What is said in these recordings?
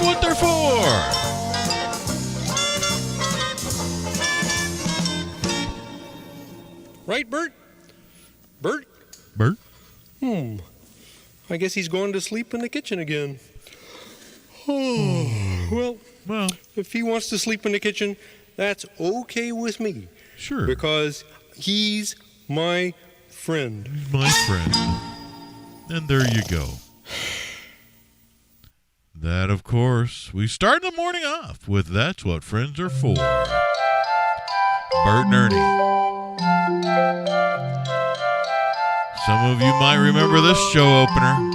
what they're for. Right, Bert? Bert? Bert? I guess he's going to sleep in the kitchen again. Oh, well, if he wants to sleep in the kitchen, that's okay with me. Sure. Because he's my friend. He's my friend. And there you go. That, of course, we start the morning off with That's What Friends Are For. Bert and Ernie. Some of you might remember this show opener.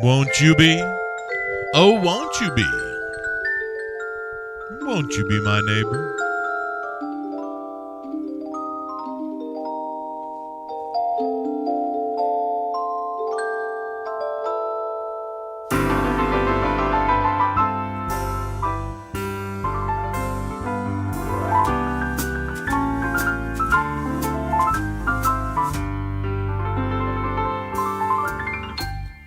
Won't you be? Oh, won't you be? Won't you be my neighbor?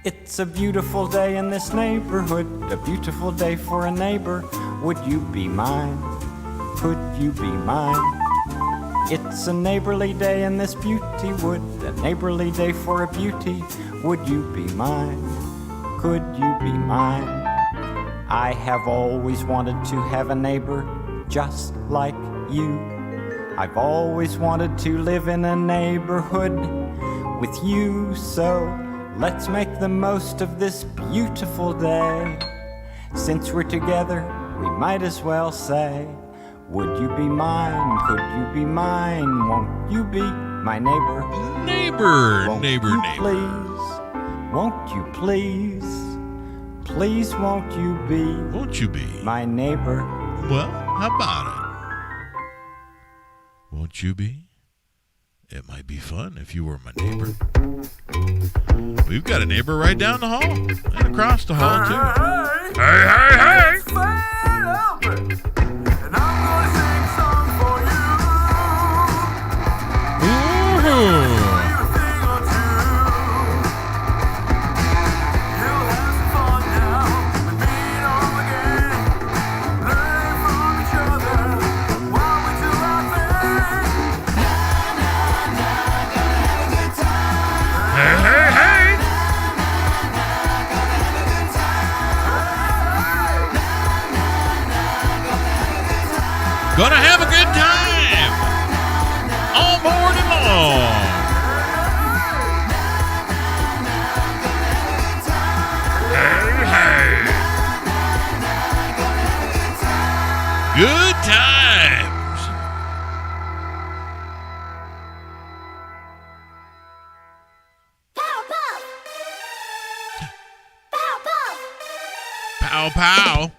It's a beautiful day in this neighborhood, a beautiful day for a neighbor. Would you be mine? Could you be mine? It's a neighborly day in this beauty wood, a neighborly day for a beauty. Would you be mine? Could you be mine? I have always wanted to have a neighbor just like you. I've always wanted to live in a neighborhood with you, so let's make the most of this beautiful day. Since we're together, we might as well say, would you be mine? Could you be mine? Won't you be my neighbor? Neighbor, neighbor. Please, won't you please? Please won't you be? Won't you be my neighbor? Well, how about it? Won't you be? It might be fun if you were my neighbor. We've got a neighbor right down the hall and across the hall, too. Hey! It's Fred Albert, and I'm gonna sing a song for you. Ooh. Gonna have a good time all morning long. Hey. Good times. Pow, pow.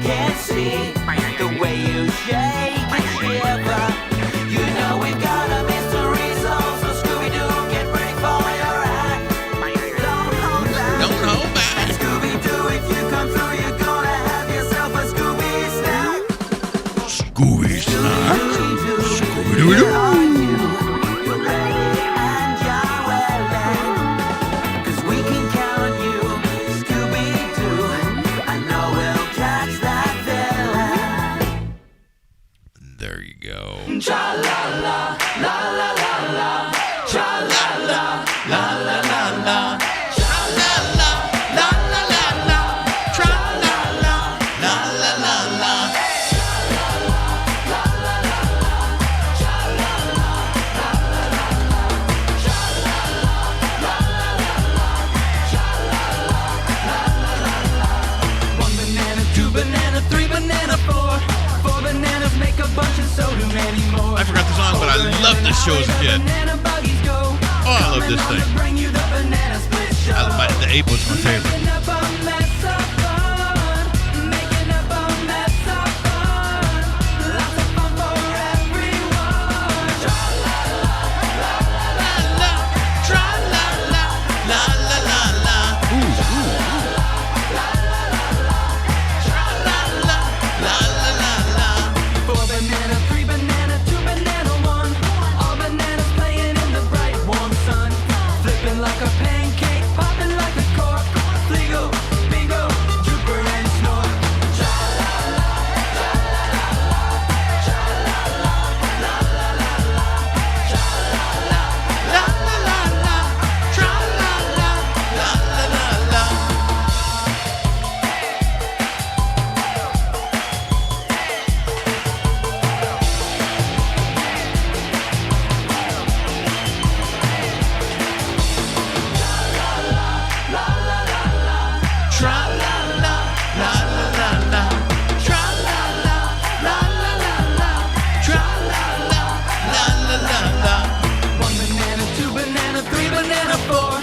can see the way you shake and shiver. You know we've got a mystery zone, so Scooby-Doo, get ready for your act. Don't hold back. Don't hold back. And Scooby-Doo, if you come through, you're gonna have yourself a Scooby snack. Scooby snack. Scooby-Doo. You're ready and you're willing, 'cause we can count on you, Scooby-Doo. I know we'll catch that villain. There you go. Tra-la-la, la-la-la-la, tra-la-la, la-la-la-la, tra-la-la, la-la-la-la, tra-la-la, la-la-la-la. One banana, two banana, three banana, four. Four bananas make a bunch and so do many more. I forgot the song, but I loved this show as a kid. Oh, I love this thing. The ape was my favorite. Making up a mess of fun. Making up a mess of fun. Lots of fun for everyone. Tra-la-la, tra-la-la, la-la-la-la. Tra-la-la, four banana, three banana, two banana, one. All bananas playing in the bright warm sun. Flipping like a pancake, popping like a cork. Fligo, bingo, Jupiter and snort. One banana, two banana, three banana, four.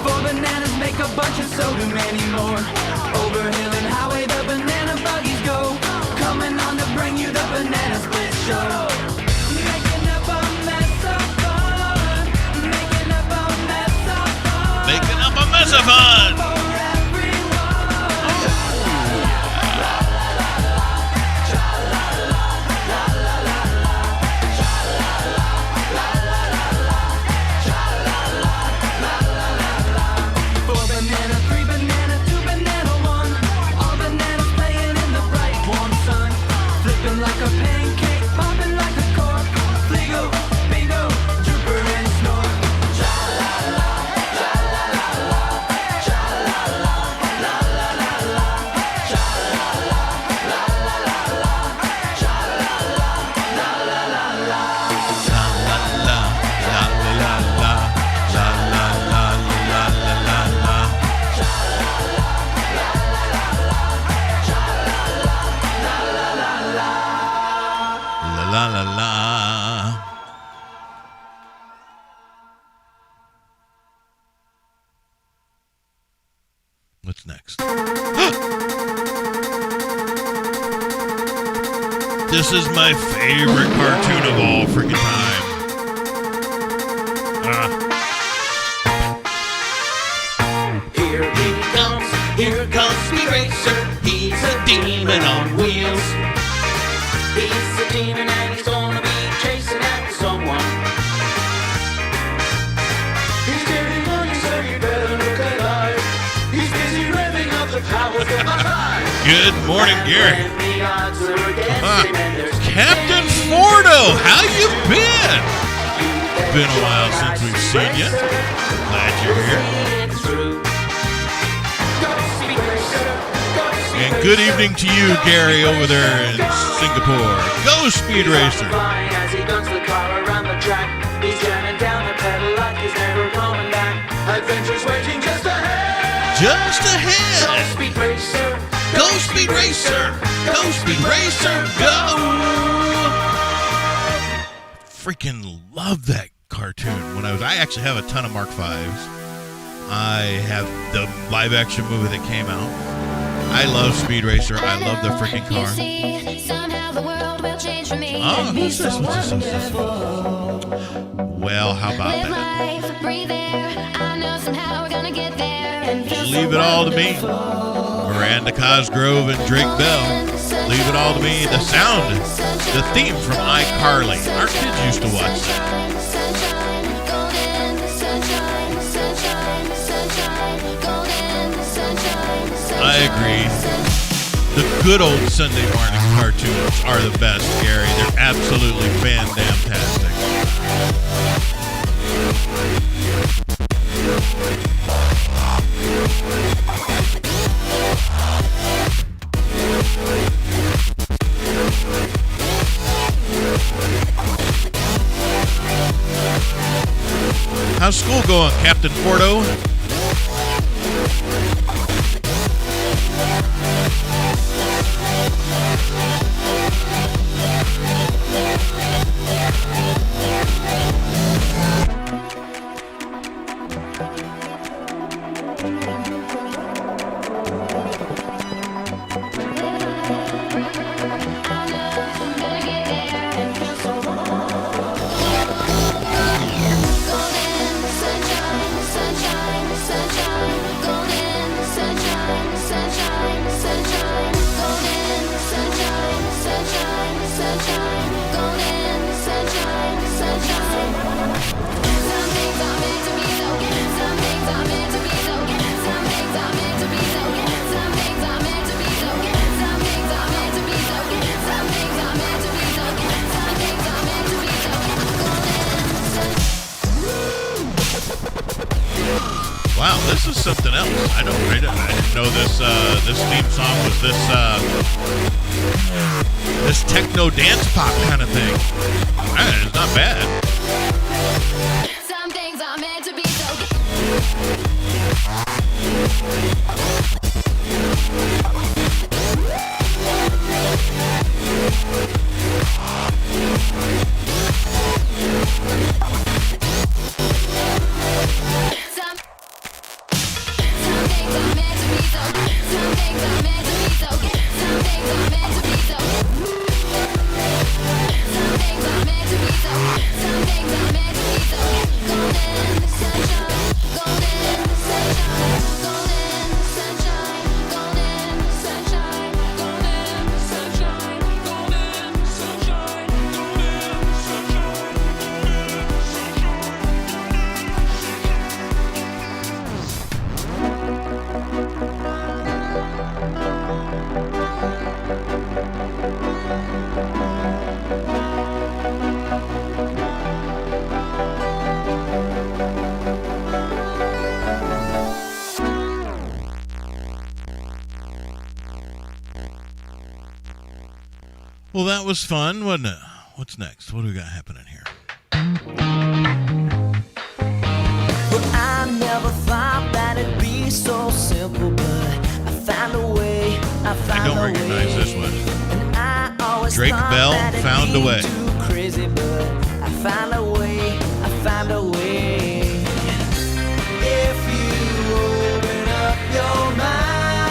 Four bananas make a bunch and so do many more. Over hill and highway the banana buggies go. Coming on to bring you the banana split show. Making up a mess of fun. Making up a mess of fun. Making up a mess of fun. For four banana, three banana, two banana, one. All bananas playing in the bright warm sun. Flipping like a pancake, popping like a cork. Fligo, bingo, Jupiter and snort. Tra-la-la, tra-la-la-la, tra-la-la, la-la-la-la, tra-la-la, la-la-la-la, tra-la-la, la-la-la-la. La la la. What's next? This is my favorite cartoon of all freaking time. Here comes Speed Racer. He's a demon on wheels. He's a demon and he's gonna be chasing after someone. He's getting on you, so you better look alive. He's busy revving up the powers of my mind. Good morning, Gary. And the odds are against him, and there's Captain Fordo, how you been? Been a while since we've seen you. Glad you're here. And good evening to you, Gary, over there in Singapore. Go, Speed Racer. As he guns the car around the track, he's turning down the pedal like he's never coming back. Adventures waiting just ahead. Just Go ahead. Speed Racer. Go, Speed Racer. Go, Speed Racer. Go. Freaking love that cartoon. I actually have a ton of Mark V's. I have the live action movie that came out. I love Speed Racer. I love the freaking car. Oh, who's this? What's this? Well, how about that? Leave it all to me. Miranda Cosgrove and Drake Bell. Leave it all to me. The sound, the theme from iCarly. Our kids used to watch that. I agree. The good old Sunday morning cartoons are the best, Gary. They're absolutely fan-damn-tastic. How's school going, Captain Fordo? Wow, this is something else. I didn't know this this theme song was this techno dance pop kind of thing. It's not bad. Some things are meant to be so. Well, that was fun, wasn't it? What's next? What do we got happening here? Well, I never thought that it'd be so simple, but I found a way. I don't recognize this one. And I always Drake thought Bell, that it'd Found a be Way. Too crazy, but I found a way. I found a way. If you open up your mind,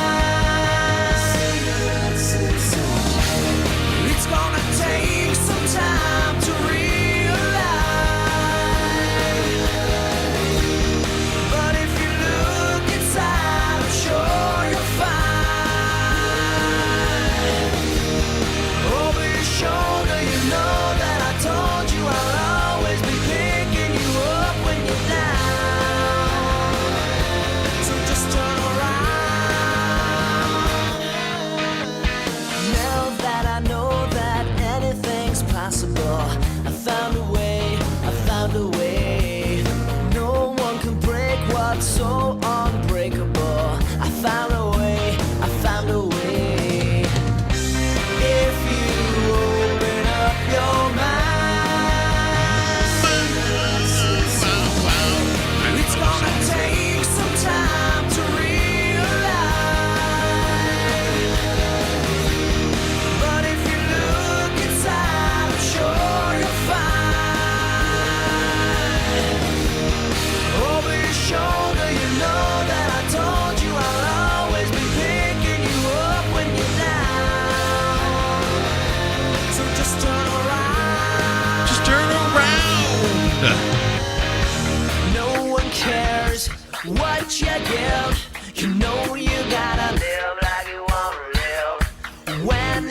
it's gonna take some time to realize. But if you look inside, I'm sure you'll find. Over your shoulder, you know that I told you I'll always be picking you up when you're down. So just turn around.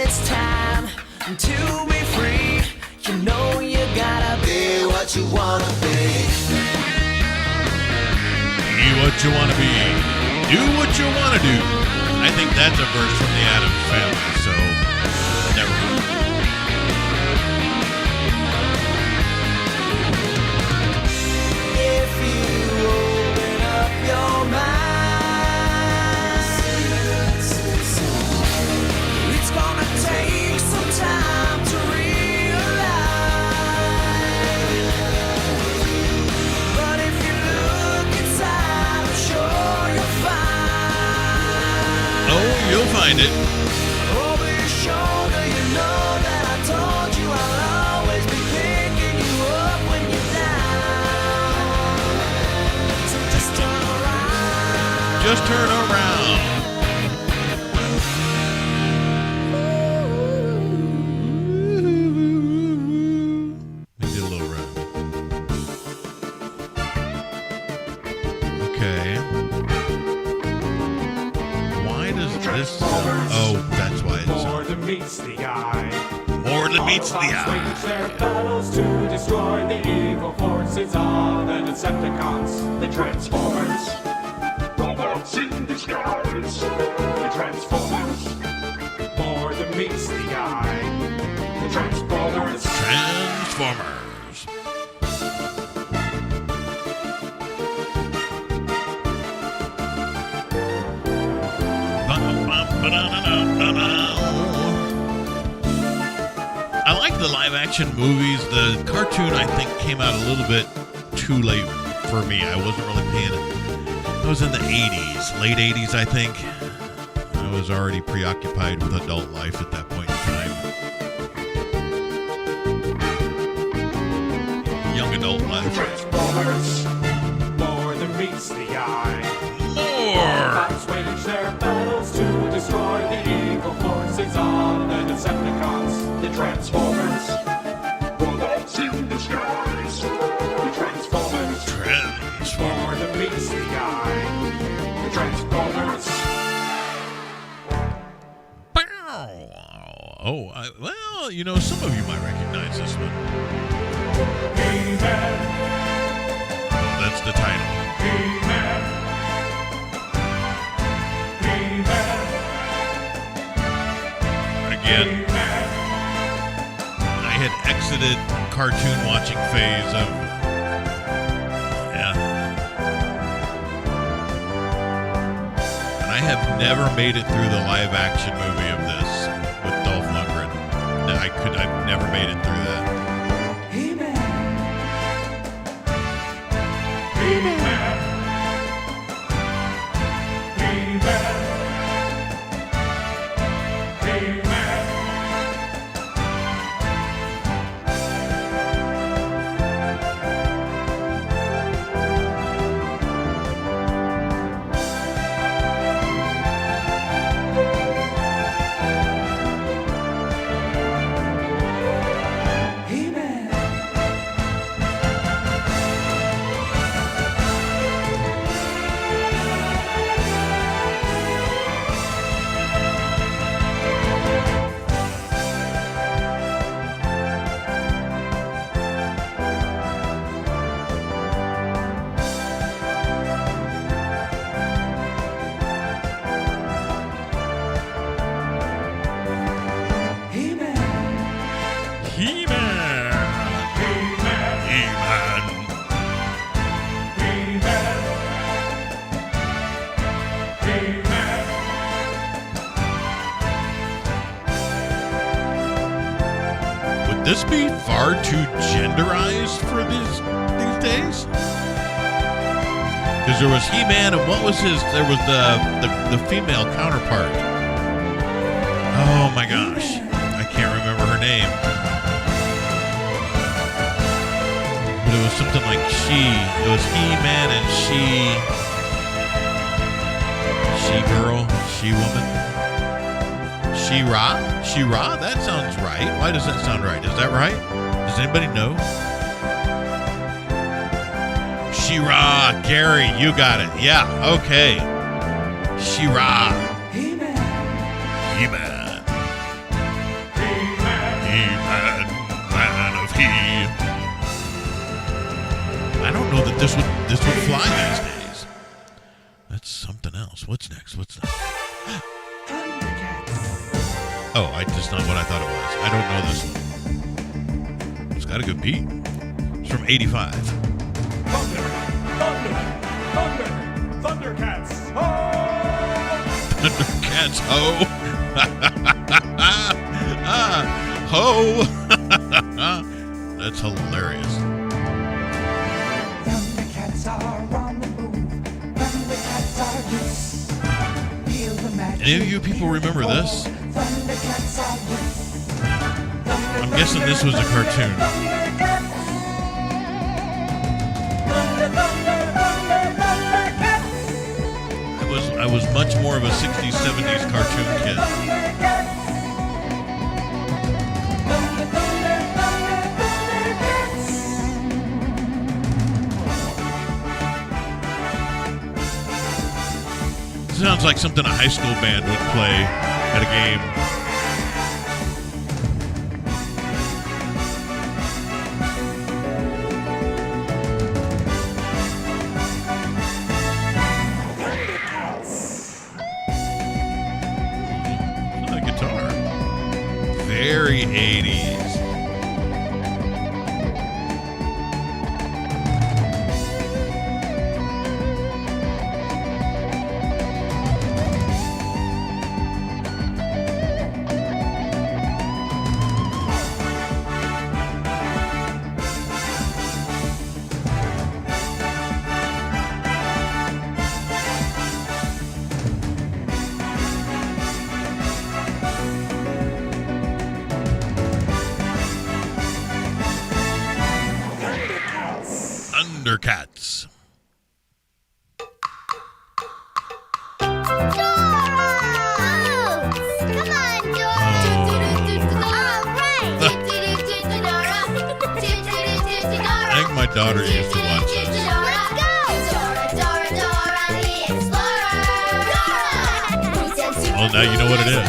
it's time to be free. You know you gotta be what you wanna be. Be what you want to be. Do what you want to do. I think that's a verse from the Addams Family, so never mind. If you open up your mind, it's gonna take some time to realize. But if you look inside, I'm sure you'll find. Oh, you'll find it. Over your shoulder, you know that I told you I'll always be picking you up when you're down. So just turn around. Just turn around. We did a little run. Okay. Why does this? Oh, that's why it's More than meets the eye. more than meets the Autobots eye. wage their battles to destroy the evil forces of the Decepticons, the Transformers. Robots in disguise, the Transformers. More than meets the eye, the Transformers. Transformers. I like the live action movies. The cartoon, I think, came out a little bit too late for me. I wasn't really paying it. I was in the 80s, late 80s, I think. I was already preoccupied with adult life at that point in time. Young adult life. Transformers. More than meets the eye. More! Autobots wage their battles to destroy the evil forces of the Decepticons, the Transformers. Robots in disguise, the Transformers. More than meets the eye, the Transformers. Oh, well, you know, some of you might recognize this one. He-Man, That's the title. He-Man, He-Man, Again, He-Man. I had exited cartoon watching phase of, yeah. And I have never made it through the live action movie of this with Dolph Lundgren. I've never made it through that. He-Man, He-Man, He-Man, He-Man. He-Man! He-Man! Would this be far too genderized for these days? Because there was He-Man, and what was his? There was the female counterpart. Oh my gosh, I can't remember her name. But it was something like she. It was He-Man and she-girl, she-woman. She-Ra? She-Ra? That sounds right. Why does that sound right? Is that right? Does anybody know? She-Ra. Gary, you got it. Yeah, okay. She-Ra. He-Man. this would fly these days. That's something else. What's next? Oh, that's not what I thought it was. I don't know this one. It's got a good beat. It's from 85. Thundercats. Thundercats, ho! Ho! That's hilarious. Thundercats are on the move. Thundercats are loose. Feel the magic. Any of you people remember this? Thundercats are loose. I'm guessing this was a cartoon. I was much more of a 60s, 70s cartoon kid. Sounds like something a high school band would play at a game. That guitar. Very 80s. Thundercats. I think my daughter used to watch this. Oh, now you know what it is.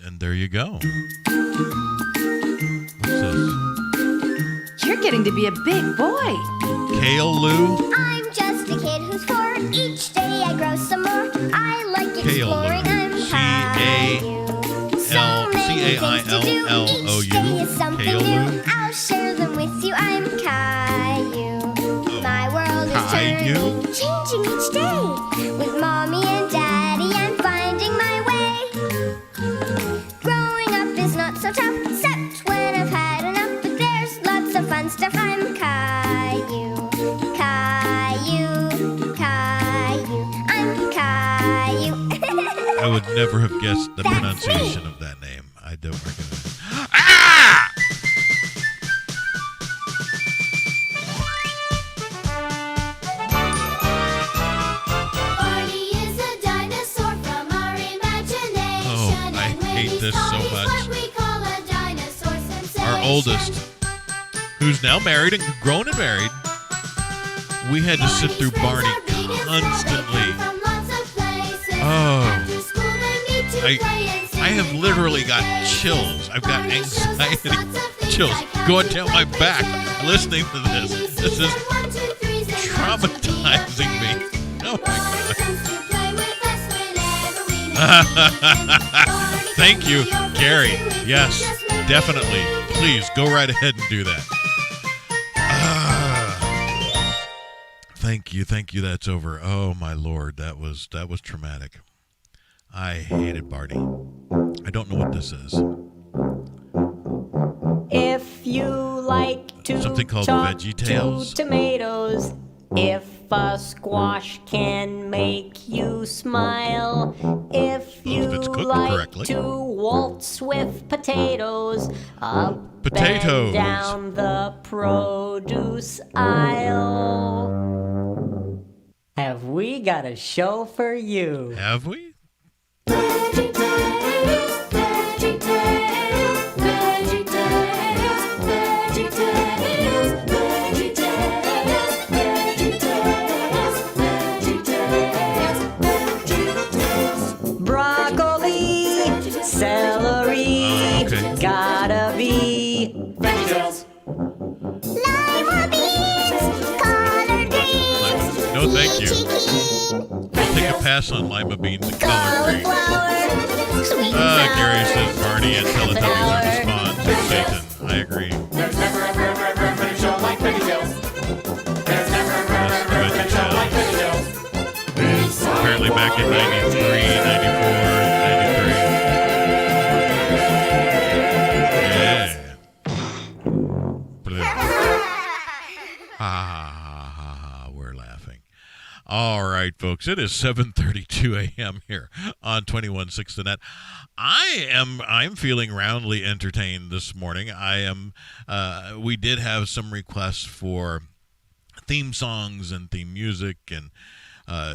And there you go. What's this? You're getting to be a big boy. Kale Lou? I'm just a kid who's 4. Each day I grow some more. I like Kale exploring. Lou. I'm Caillou. So many things to do. Each day is something Kale new. Lou? I'll share them with you. I'm Caillou. Oh. My world is Caillou? turning, changing each day. With mommy and daddy, I'm finding my way. Growing up is not so tough, except when I've had enough. But there's lots of fun stuff. I'm Caillou, Caillou, Caillou. I'm Caillou. I would never have guessed the pronunciation of that name. I don't recognize it. Ah! Barney is a dinosaur from our imagination. Oh, I hate this so much. What we call a dinosaur sensation. Our oldest, who's now married and grown and married, we had to sit through Barney constantly. Oh, I have literally got chills. I've got anxiety chills going down my back listening to this. This is traumatizing me. Oh my God. Thank you, Gary. Yes, definitely. Please go right ahead and do that. Thank you. That's over. Oh my Lord, that was traumatic. I hated Barney. I don't know what this is. If you like to Something called talk VeggieTales? to tomatoes, if a squash can make you smile, if you it's cooked like correctly. to waltz with potatoes, up Potatoes. and down the produce aisle, have we got a show for you? Have we? VeggieTales, VeggieTales, take a pass on lima beans and collard greens. Gary says Barney and Teletubbies are the spawns of Satan. I agree. There's never been a show like VeggieTales. There's never been a show like VeggieTales. Apparently back in 93, 94, 93. Yeah. We're laughing. All right, folks. It is 7:32 a.m. here on 21.6 The Net. I'm feeling roundly entertained this morning. We did have some requests for theme songs and theme music and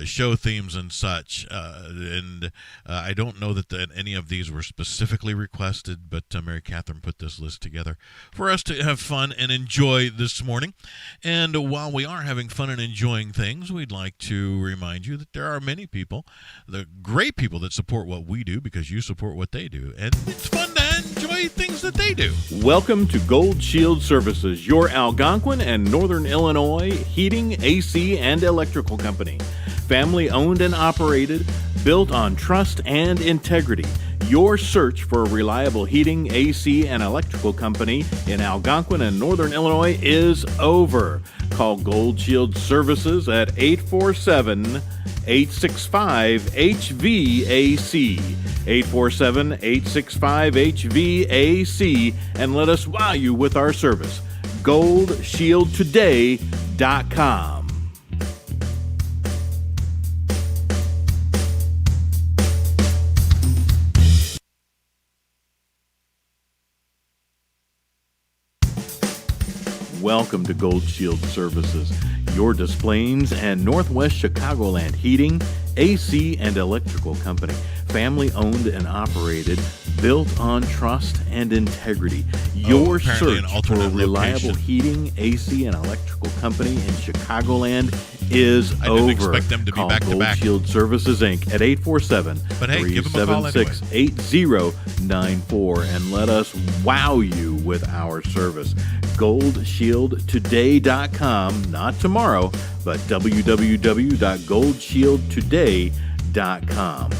show themes and such, and I don't know that any of these were specifically requested, but Mary Catherine put this list together for us to have fun and enjoy this morning. And while we are having fun and enjoying things, we'd like to remind you that there are many people, the great people that support what we do because you support what they do, and it's fun to enjoy things that they do. Welcome to Gold Shield Services, your Algonquin and Northern Illinois heating, AC, and electrical company. Family owned and operated, built on trust and integrity. Your search for a reliable heating, AC, and electrical company in Algonquin and Northern Illinois is over. Call Gold Shield Services at 847-865-HVAC. 847-865-HVAC, and let us wow you with our service. GoldShieldToday.com. Welcome to Gold Shield Services, your Des Plaines and Northwest Chicagoland heating, AC, and electrical company. Family owned and operated, built on trust and integrity. Your search for a reliable heating, AC, and electrical company in Chicagoland is over. I didn't expect them to be back to back. Gold Shield Services Inc. at 847-376-8094 and let us wow you with our service. GoldShieldToday.com, not tomorrow, but www.goldshieldtoday.com.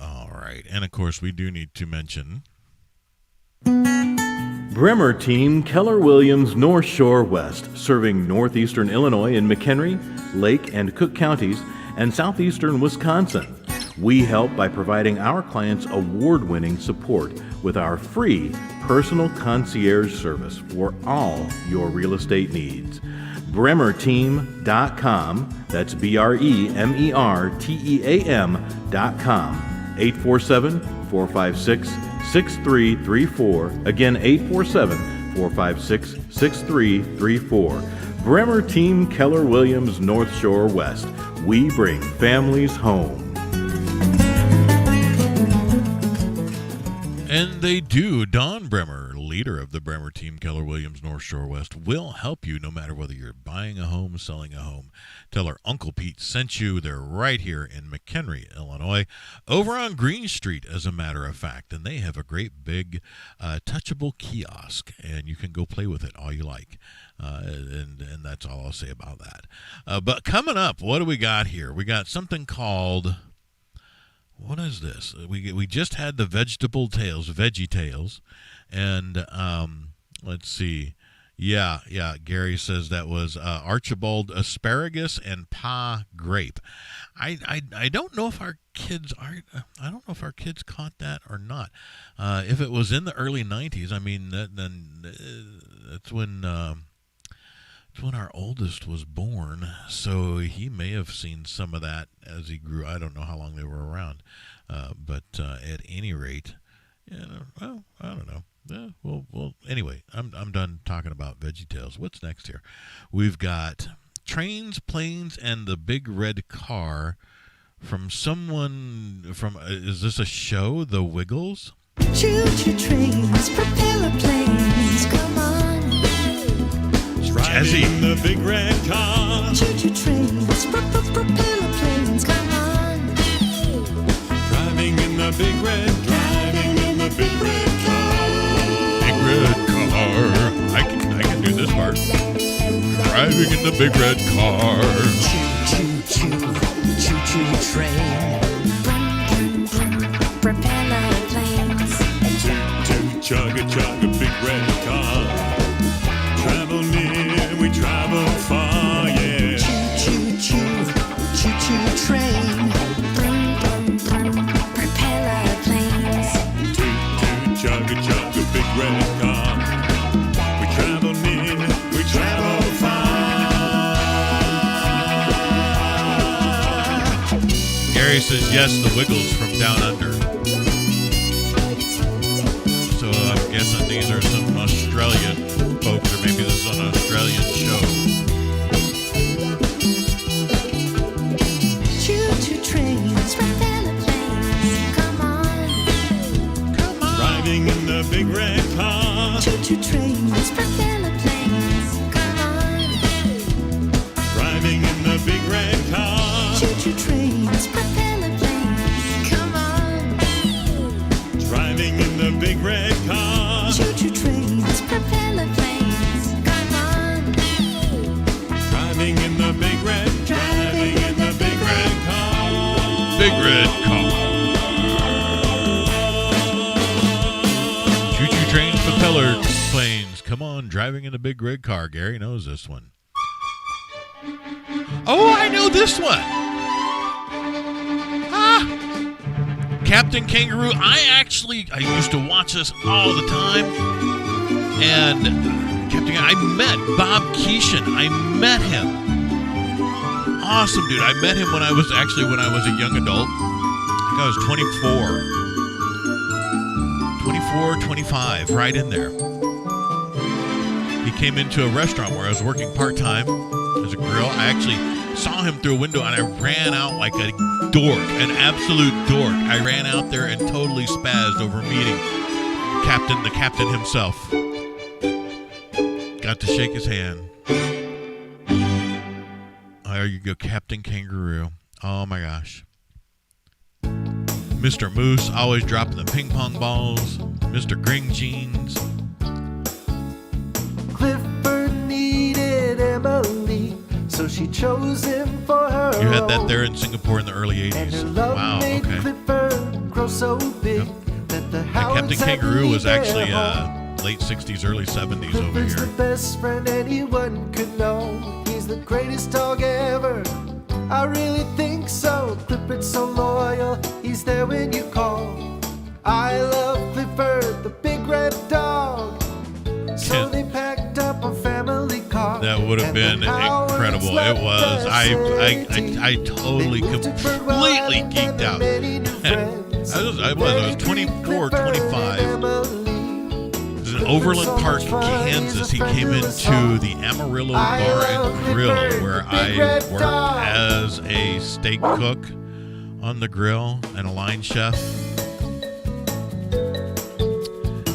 All right, and of course we do need to mention Bremer Team Keller Williams North Shore West, serving northeastern Illinois in McHenry, Lake, and Cook counties, and southeastern Wisconsin. We help by providing our clients award-winning support with our free personal concierge service for all your real estate needs. BremerTeam.com, that's BremerTeam.com, 847-456-6334, again 847-456-6334. Bremer Team Keller Williams North Shore West, we bring families home. And they do. Don Bremer, leader of the Bremer Team Keller Williams North Shore West, will help you no matter whether you're buying a home, selling a home. Tell her Uncle Pete sent you. They're right here in McHenry, Illinois, over on Green Street, as a matter of fact. And they have a great big touchable kiosk, and you can go play with it all you like. And that's all I'll say about that. But coming up, what do we got here? We got something called... What is this? We just had the Veggie Tales, and let's see. Yeah, Gary says that was Archibald Asparagus and Pa Grape. I don't know if our kids caught that or not. If it was in the early 90s, I mean, then that's when our oldest was born, so he may have seen some of that as he grew. I don't know how long they were around, but at any rate, well, I don't know. Well. Anyway, I'm done talking about VeggieTales. What's next here? We've got Trains, Planes, and the Big Red Car from someone from. Is this a show? The Wiggles. Choo-choo trains, propeller planes, come on. Jazzy. Driving the big red car. Choo-choo trains, propeller planes, come on. Driving in the big red car. Driving in the big red car. Big red car. I can do car. Driving in the big red car. Choo-choo train. Propeller planes. Chugga, big red car. Travel near, we travel far, yeah. Choo-choo train. Propeller planes. Chugga, big red car. We travel near, we travel far. Gary says yes, the Wiggles from Down Under. So I'm guessing these are some Australian folks, or maybe this is an Australian show. Choo-choo trains. Propeller planes. Come on. Riding in the big red car. Choo-choo trains. Propeller planes. Come on. Driving in the big red car. Choo-choo trains. Propeller planes. Come on. Driving in the big red car. Choo-choo trains. Propeller planes. Come on. Driving in the big red. Driving in the big red car. Big red car. Choo-choo trains, propeller planes. Come on, driving in the big red car. Gary knows this one. Oh, I know this one. Captain Kangaroo. I used to watch this all the time. And I met Bob Keeshan. I met him. Awesome dude. I met him when I was a young adult. I think I was 24, 25, right in there. He came into a restaurant where I was working part-time as a grill. I actually saw him through a window and I ran out like a dork, an absolute dork. I ran out there and totally spazzed over meeting the captain himself. Got to shake his hand. There you go, Captain Kangaroo. Oh my gosh. Mr. Moose, always dropping the ping pong balls. Mr. Green Jeans. Clifford needed Emily, so she chose him for her. You had that there in Singapore in the early 80s. And her love Wow, made okay. Clifford grow so big that the Captain Kangaroo was actually late 60s, early 70s over Clifford's here. the best friend anyone could know. He's the greatest dog ever. I really think so. Clifford's so loyal. He's there when you call. I love Clifford, the big red dog. So they packed up a family car. That would have been incredible. It was. I totally, completely geeked out. I was 24, 25. It was in Overland Park, Kansas. He came into the Amarillo Bar and Grill, where I worked as a steak cook on the grill and a line chef.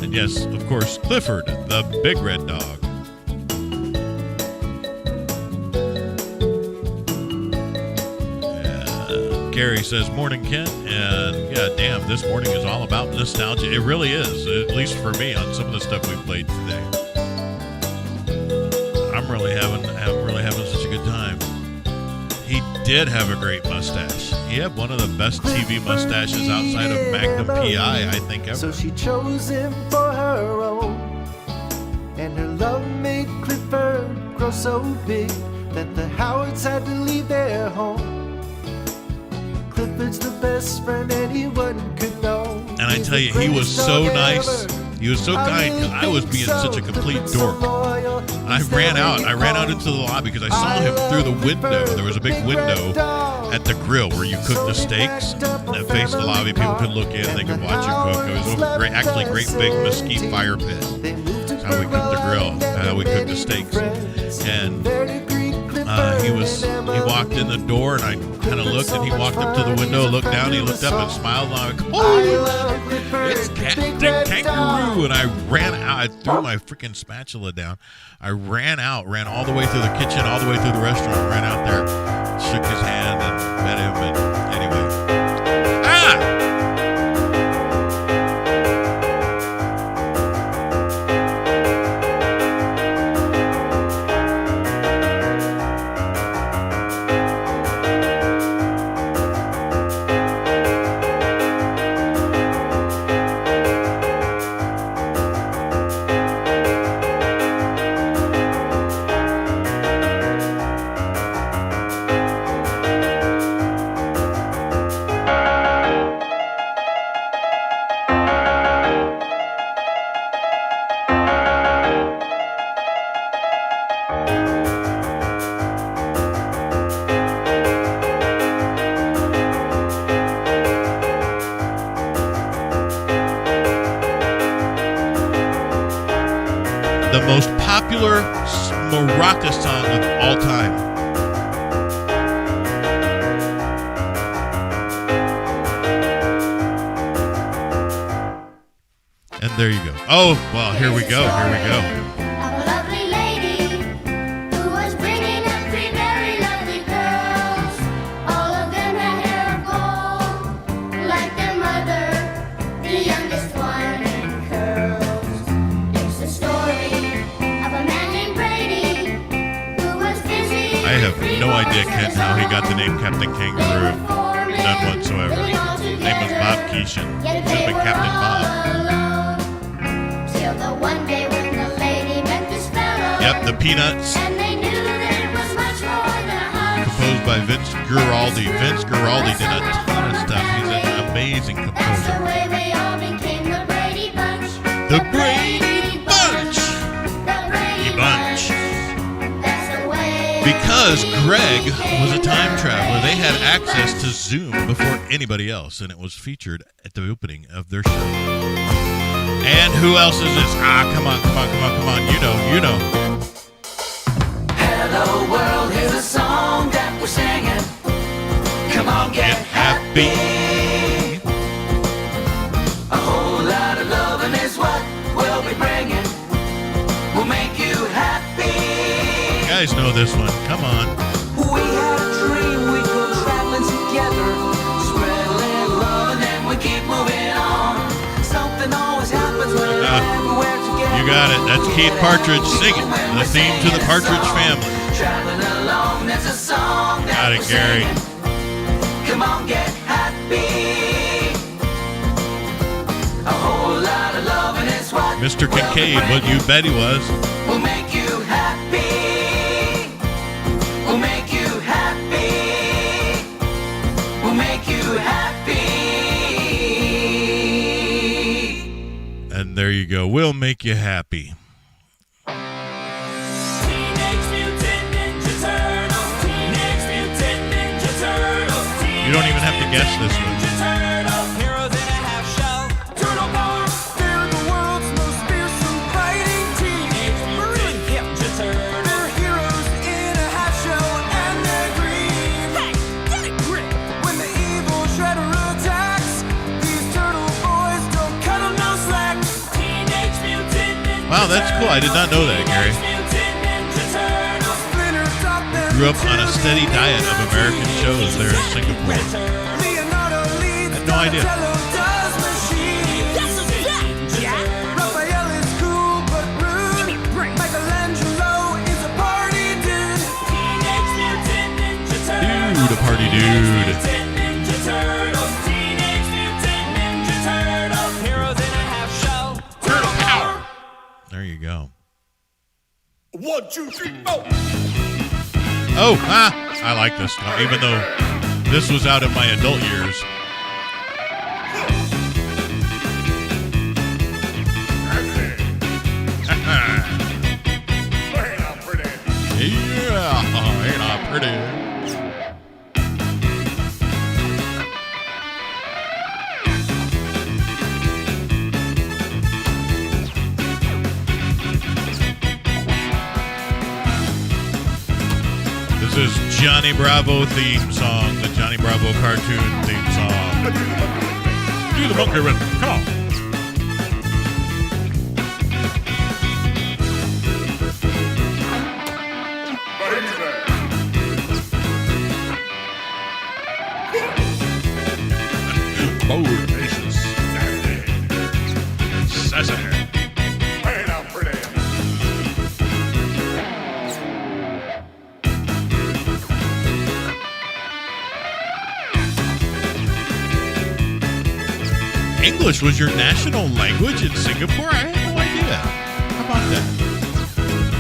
And yes, of course, Clifford, the big red dog. Gary says, morning, Kent. And yeah, damn, this morning is all about nostalgia. It really is, at least for me, on some of the stuff we played today. I'm really having such a good time. He did have a great mustache. He had one of the best TV mustaches outside of Magnum PI, I think, ever. So she chose him for her own. And her love made Clifford grow so big that the Howards had to leave their home. Clifford's the best friend anyone could know. And I tell you, he was so nice. He was so kind because I was being such a complete dork. I ran out into the lobby because I saw him through the window. There was a big window at the grill where you cook the steaks that faced the lobby. People could look in and they could watch you cook. It was a great big mesquite fire pit. That's how we cooked the grill, how we cooked the steaks. And he walked in the door and I kind of looked and he walked up to the window, looked down, he looked up and smiled and I went, oh, it's Captain Kangaroo. And I ran out, I threw my freaking spatula down. I ran all the way through the kitchen, all the way through the restaurant, ran out there, shook his hand and met him. And anyway, popular maraca song of all time. And there you go. Oh, well, here we go. Here we go. Of a lovely lady who was bringing up three very lovely girls. All of them had hair of gold, like their mother, the youngest one in curls. It's the story of a man named Brady who was busy. I have no idea, Kent, how he got the name Captain Kangaroo. None whatsoever. His name was Bob Keeshan. Should have been Captain Bob. One day when the lady met this fellow. Yep, the Peanuts. And they knew that it was much more than a hunch. Composed by Vince Guaraldi. Vince Guaraldi did a ton of stuff. He's an amazing That's composer. the way they all became the Brady Bunch. The Brady Bunch. The Brady Bunch. That's the way. Because Greg was a time traveler, they had access to Zoom before anybody else, and it was featured at the opening of their show. And who else is this? Come on. You know. Hello world, here's a song that we're singing. Come on, get happy. A whole lot of loving is what we'll be bringing. We'll make you happy. You guys know this one. Come on. We had a dream we'd go traveling together, spreading love, and then we keep moving on. Something always happens when we're together. You got it. That's Keith Partridge singing the theme to the Partridge Family. Traveling along, there's a song that Got it, we're Gary. singing. Come on, get happy. A whole lot of loving is what Mr. Kincaid, what you bet he was. we'll make you happy. We'll make you happy. We'll make you happy. And there you go. We'll make you happy. You don't even have to guess this one. Heroes in a half shell. Turtle power. They're the world's most fearsome fighting team. Marine Ninja Turtle. They're heroes in a half shell and they're green. Hey, get a grip. When the evil shredder attacks, these turtle boys don't cut 'em no slack. Teenage Mutant Ninja. Wow, that's cool. I did not know that, Gary. Grew up on a steady diet of American shows there in Singapore. Had no idea. Dude, a party dude. Turtle power. There you go. 1, 2, 3, 4. Oh, I like this one, even though this was out in my adult years. Yeah, ain't I pretty? This is Johnny Bravo theme song, the Johnny Bravo cartoon theme song. Do the monkey rhythm. Come on. Bodacious. Sassy. Ain't I pretty? English was your national language in Singapore? I had no idea. How about that?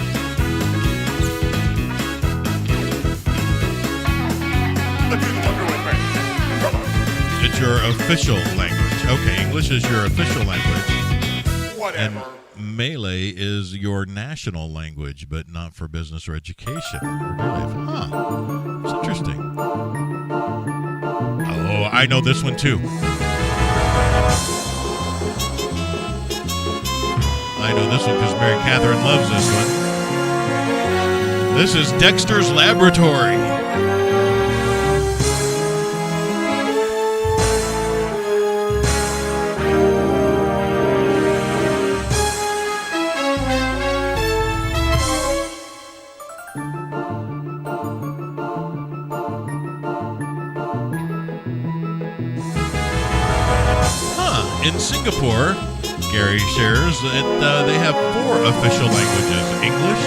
It's your official language. Okay, English is your official language. Whatever. And Malay is your national language, but not for business or education. Really? Huh. It's interesting. Oh, I know this one too. I know this one because Mary Catherine loves this one. This is Dexter's Laboratory. In Singapore, Gary shares that they have 4 official languages: English,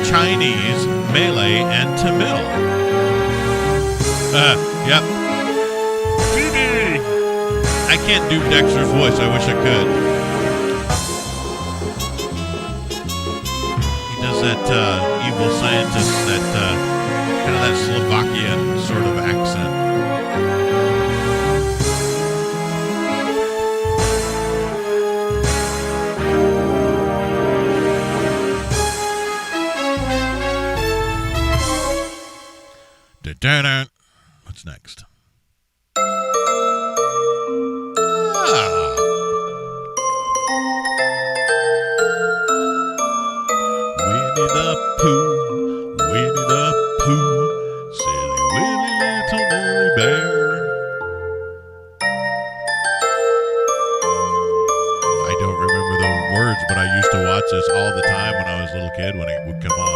Chinese, Malay, and Tamil. Yep. I can't do Dexter's voice. I wish I could. He does that evil scientist, that kind of that Slovakian sort of accent. What's next? Winnie the Pooh, Winnie the Pooh, silly Willy little Nelly bear. I don't remember the words, but I used to watch this all the time when I was a little kid when it would come on.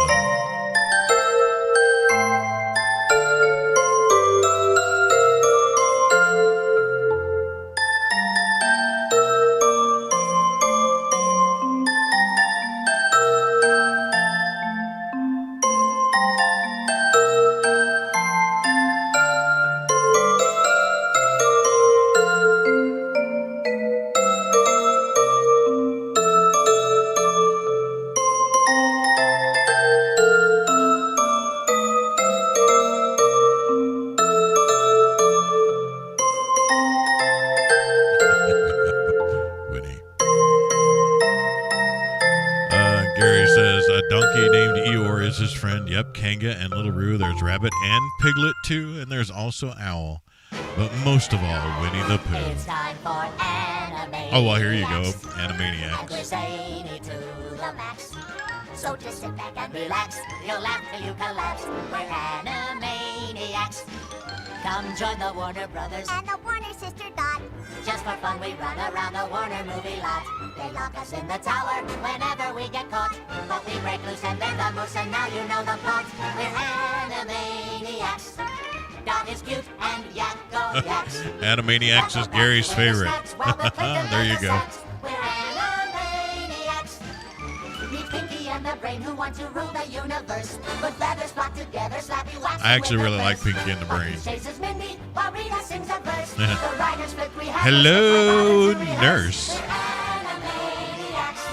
His friend, yep, Kanga and Little Roo. There's Rabbit and Piglet too, and there's also Owl. But most of all, Winnie the Pooh. It's time for Animaniacs. Oh, well, here you go, Animaniacs. And we're zany to the max. So just sit back and relax. You'll laugh till you collapse. We're Animaniacs. Come join the Warner Brothers And the Warner sister Dot. Just for fun, we run around the Warner movie lot. They lock us in the tower whenever we get caught. But we break loose and bend the moose, and now you know the plot. We're Animaniacs. Dot is cute and Yakko yaks. Animaniacs is Gary's favorite. There you go. We're Animaniacs. Meet Pinky and the Brain who want to rule the universe. Put feathers flock together, slap you wax. I actually really like Pinky and the Brain. Chases Mindy while Rita sings a verse. The writers flip, we have Hello, nurse. We're Animaniacs.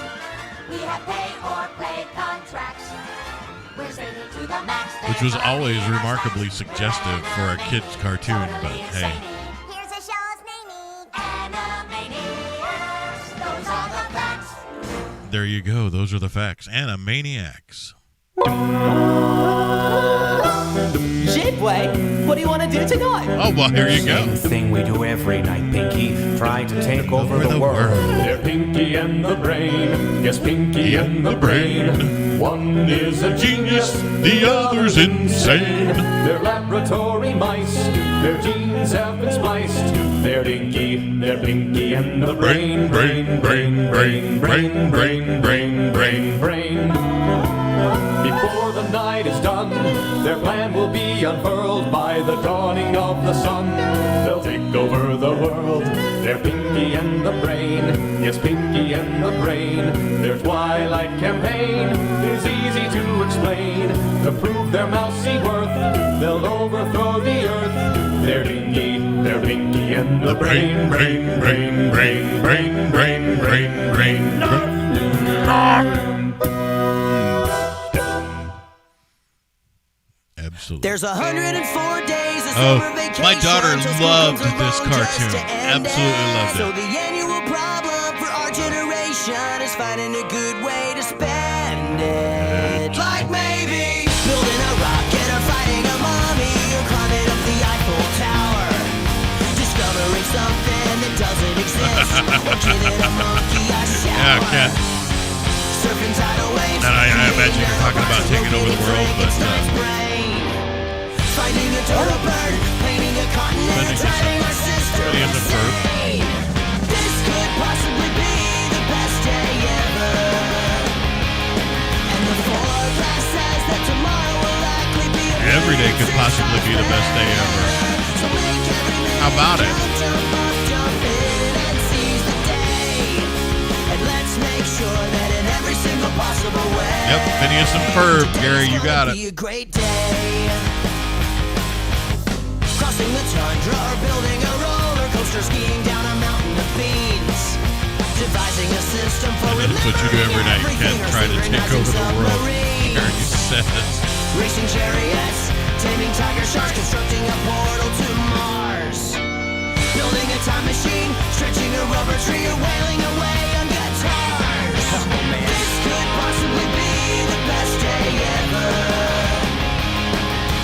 We have pay or play contracts. We're zany to the max. Which was always remarkably suggestive for a kid's cartoon, but hey. Here's a show's naming. Animaniacs. Those are the facts. There you go. Those are the facts. Animaniacs. Shapeway, what do you want to do tonight? Oh, well, here you go. Same thing we do every night, Pinky. Try to take over the world. They're Pinky and the Brain. Yes, Pinky and the Brain. One is a genius, the other's insane. They're laboratory mice. Their genes have been spliced. They're Pinky and the Brain. Brain, brain, brain, brain, brain, brain, brain, brain. Before the night is done, their plan will be unfurled by the dawning of the sun. They'll take over the world. They're Pinky and the Brain. Yes, Pinky and the Brain. Their twilight campaign is easy to explain. To prove their mousy worth, they'll overthrow the earth. They're Pinky and the Brain. Brain, brain, brain, brain, brain, brain, brain, brain. Absolutely. There's 104 days of Oh, summer vacation. my daughter till loved school comes this along just cartoon. to end Absolutely it. loved So it. the annual problem for our generation is finding a good way to spend it. Like maybe building a rocket or fighting a mummy or climbing up the Eiffel Tower. Discovering something that doesn't exist. Or giving a monkey a shower. Yeah, cat. Surfing tidal waves. And I imagine you're talking about taking over the world, but some fruit. This could possibly be the best day ever. And the forecast says that tomorrow will likely be a Every day could possibly be the best day ever. How about it? jump in and seize the day. And let's make sure that in every single possible way. Yep, Phineas and Ferb. Gary, you got Be a it. great day. Crossing the tundra or building a roller coaster, skiing down a mountain of beans. Devising a system for And that's what you do every night. You can't try to take over the world. Gary says. Racing chariots, taming tiger sharks, constructing a portal to Mars. Building a time machine, stretching a rubber tree, or wailing away on guitars. This could possibly be the best day ever.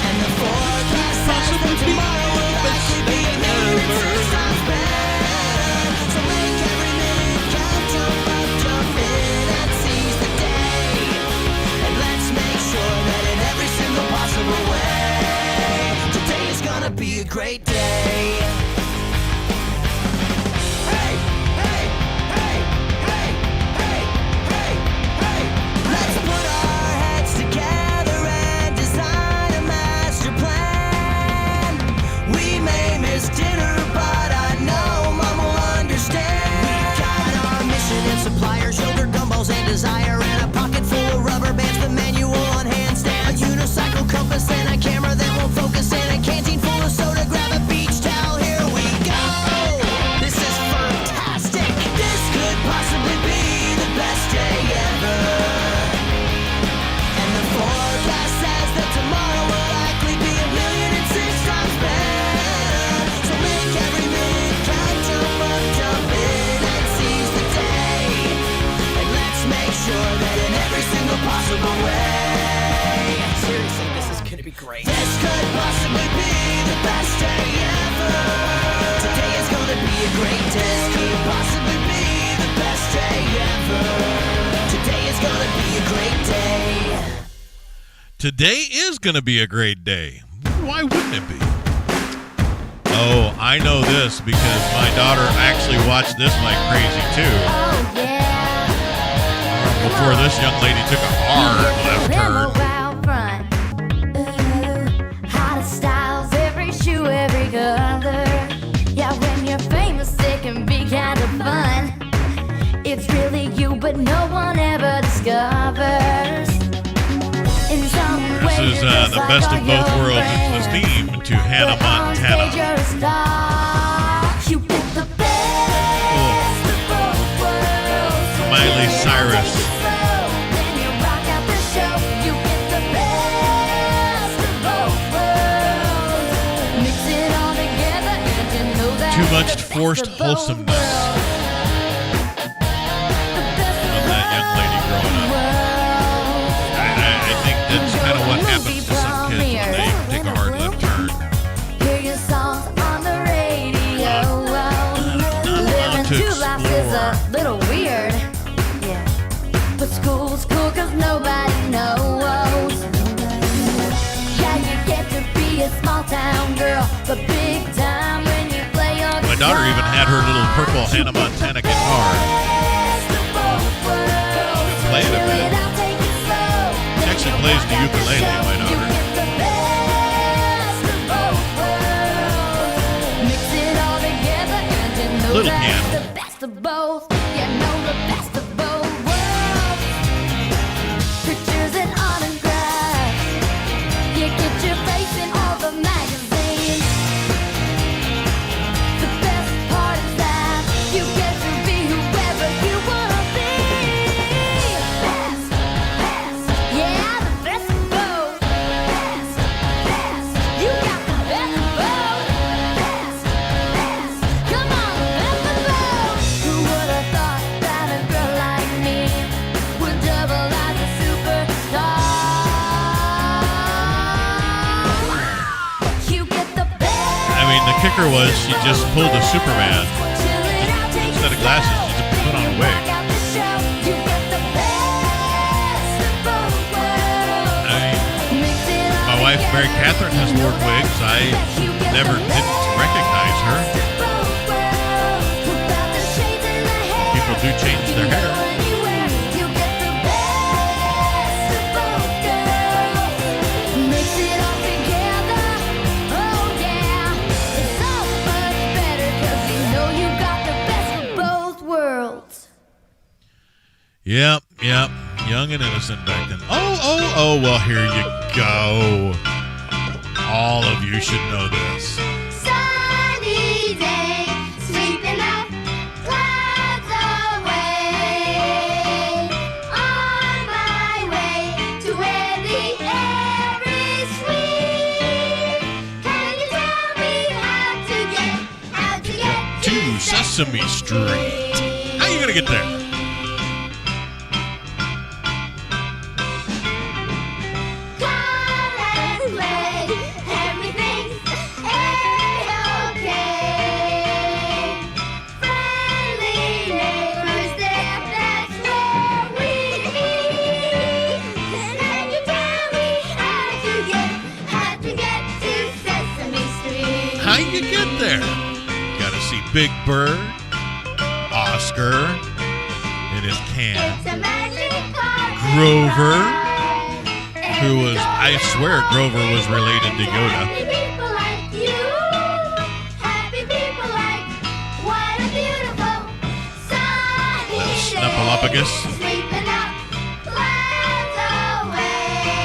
And the forecast says that tomorrow will likely be a million and 6 times better. So make every minute count, jump up, jump in, and seize the day. And let's make sure that in every single possible way, today is gonna be a great day. Hey, hey, hey, hey, hey, hey, hey. Let's put our heads together and design a master plan. We may miss dinner, but I know Mom will understand. We've got our mission and suppliers, yogurt, gumballs, and desire, and a pocket full of rubber bands, the manual on handstands, a unicycle compass, and a camera that won't focus, and a canteen full of soda. Grab a beach towel, here we go. This is fantastic. This could possibly be the best day ever. And the forecast says that tomorrow will likely be a million and 6 times better. So make every minute count, jump up, jump in, and seize the day. And let's make sure that in every single possible way. Seriously, this is gonna be great. This could possibly be the best day ever. Today is gonna be a great day. This could possibly be the best day ever. Today is gonna be a great day. Today is going to be a great day. Why wouldn't it be? Oh, I know this because my daughter actually watched this like crazy too. Oh, yeah. Before this young lady took a hard left turn. Out front. Ooh, hottest styles, every shoe, every color. Yeah, when you're famous, it can be kind of fun. It's really you, but no one ever discovers. In some This way, is you're just the like best all of both your worlds. It's the friends. theme to Hannah But on stage, Montana. you're a star. You get the best of both worlds. Miley Cyrus. Then you rock out the show. You get the best of both worlds. Mix it all together, and you know that Too much the best forced of both wholesomeness worlds. The best of that young lady growing up. I think that's kind of what happens to some kids when they take a hard left turn. Hear your songs on the radio. Living to two lives is a little weird. Yeah. But school's cool 'cause nobody knows. Yeah, you get to be a small town girl, but big time when you play your My daughter even had her little purple Hannah Montana guitar. Play it a bit. She actually plays the ukulele, my daughter. Little piano. The best of both, you know the best of both worlds. Pictures and autographs, you get your face in all the magazines. The best part is that you get to be whoever you wanna be. Best, yeah, the best of both. Best, you got the best of both. Come on, best of both. Who would have thought that a girl like me would double as a superstar? You get the best. I mean, the kicker was she just pulled a Superman. Instead of glasses, she just put on a wig. I mean, my wife, Mary Catherine, has worn wigs. I didn't recognize her. their hair. You get the best of both girls. Mix it all together. Oh yeah, it's so much better 'cause you know you got the best of both worlds. Yep. Young and innocent back then. Oh, well, here you go. All of you should know this. Sunny day, sweeping the clouds away. On my way to where the air is sweet. Can you tell me how to get To Sesame Street. How you gonna get there? How you get there? Gotta see Big Bird, Oscar in his can, Grover, who was, I swear Grover was related to Yoda. Snuffleupagus.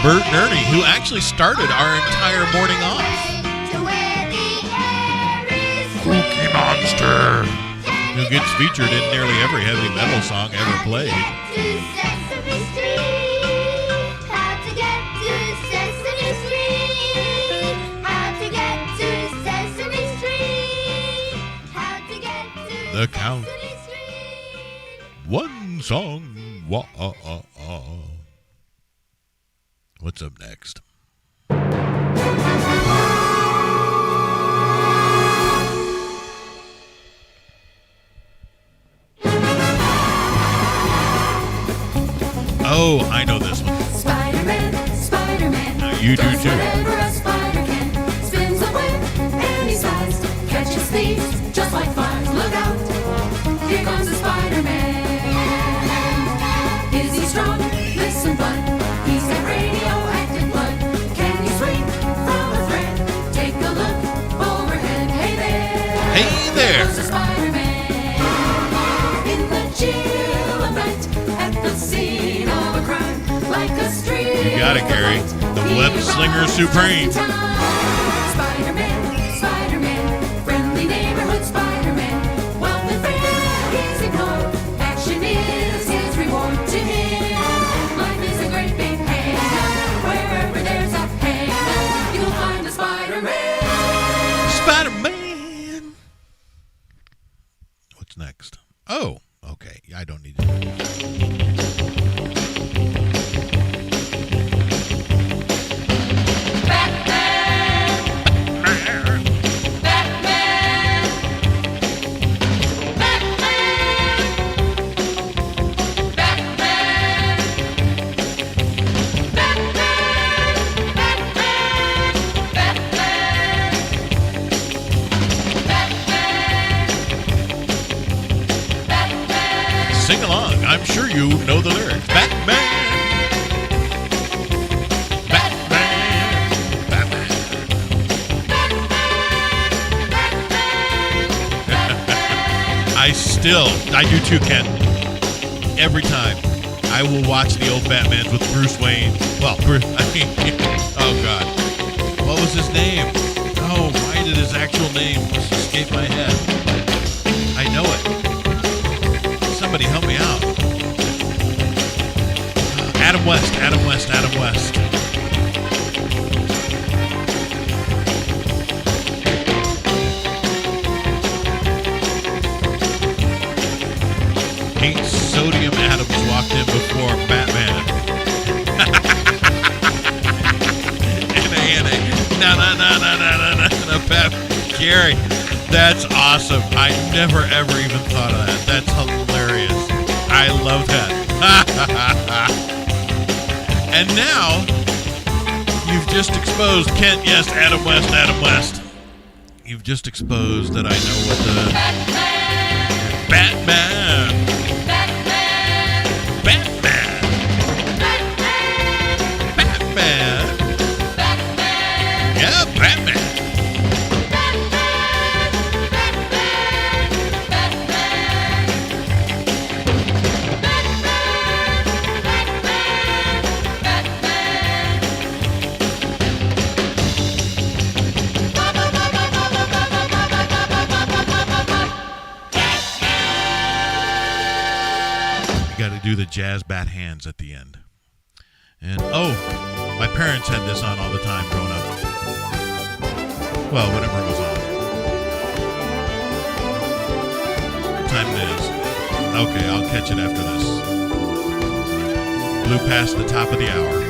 Bert and Ernie, who actually started our entire morning off. Cookie Monster, who gets featured in nearly every heavy metal song ever played. The Count. One song. What's up next? Oh, I know this one. Spider-Man, Spider-Man. You do does too. whatever a spider can. Spins a web and he slides. Catches thieves just like flies. Look out, here comes the Spider-Man. Is he strong? Listen, bud. He's got radioactive blood. Can he swing from a thread? Take a look overhead. Hey there. Hey there. Goes the Spider-Man. In the chill of night, at the scene of a crime, like a stream. You got it, Gary. The Web Slinger Supreme. Spider-Man, Spider-Man, friendly neighborhood Spider-Man. Wealth and fame he's ignored. Action is his reward to him. Life is a great big hang. Wherever there's a hang, you'll find the Spider-Man. Spider-Man. What's next? Oh, okay. I don't need to do this. Sing along. I'm sure you know the lyrics. Batman. Batman. Batman. I do too, Ken. Every time I will watch the old Batmans with Bruce Wayne. Well, oh God. What was his name? Oh, why did his actual name just escape my head? I know it. Somebody help me out. Adam West. Pete Sodium Adams walked in before Batman. Gary, that's awesome. I never ever even thought of that. That's hilarious. I love that. And now, you've just exposed Kent. Yes, Adam West. You've just exposed that I know what the... Batman. do the jazz bat hands at the end. And, my parents had this on all the time growing up. Well, whatever it was on. What time it is? Okay, I'll catch it after this. Blew past the top of the hour.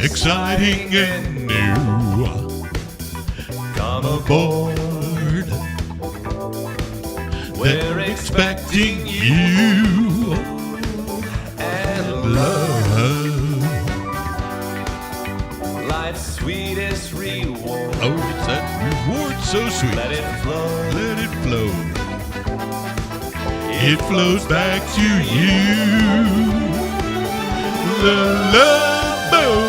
Exciting and new. Come aboard. We're expecting you and love. Life's sweetest reward. Oh, it's that reward so sweet. Let it flow. Let it flow. It flows back to you. The love boat.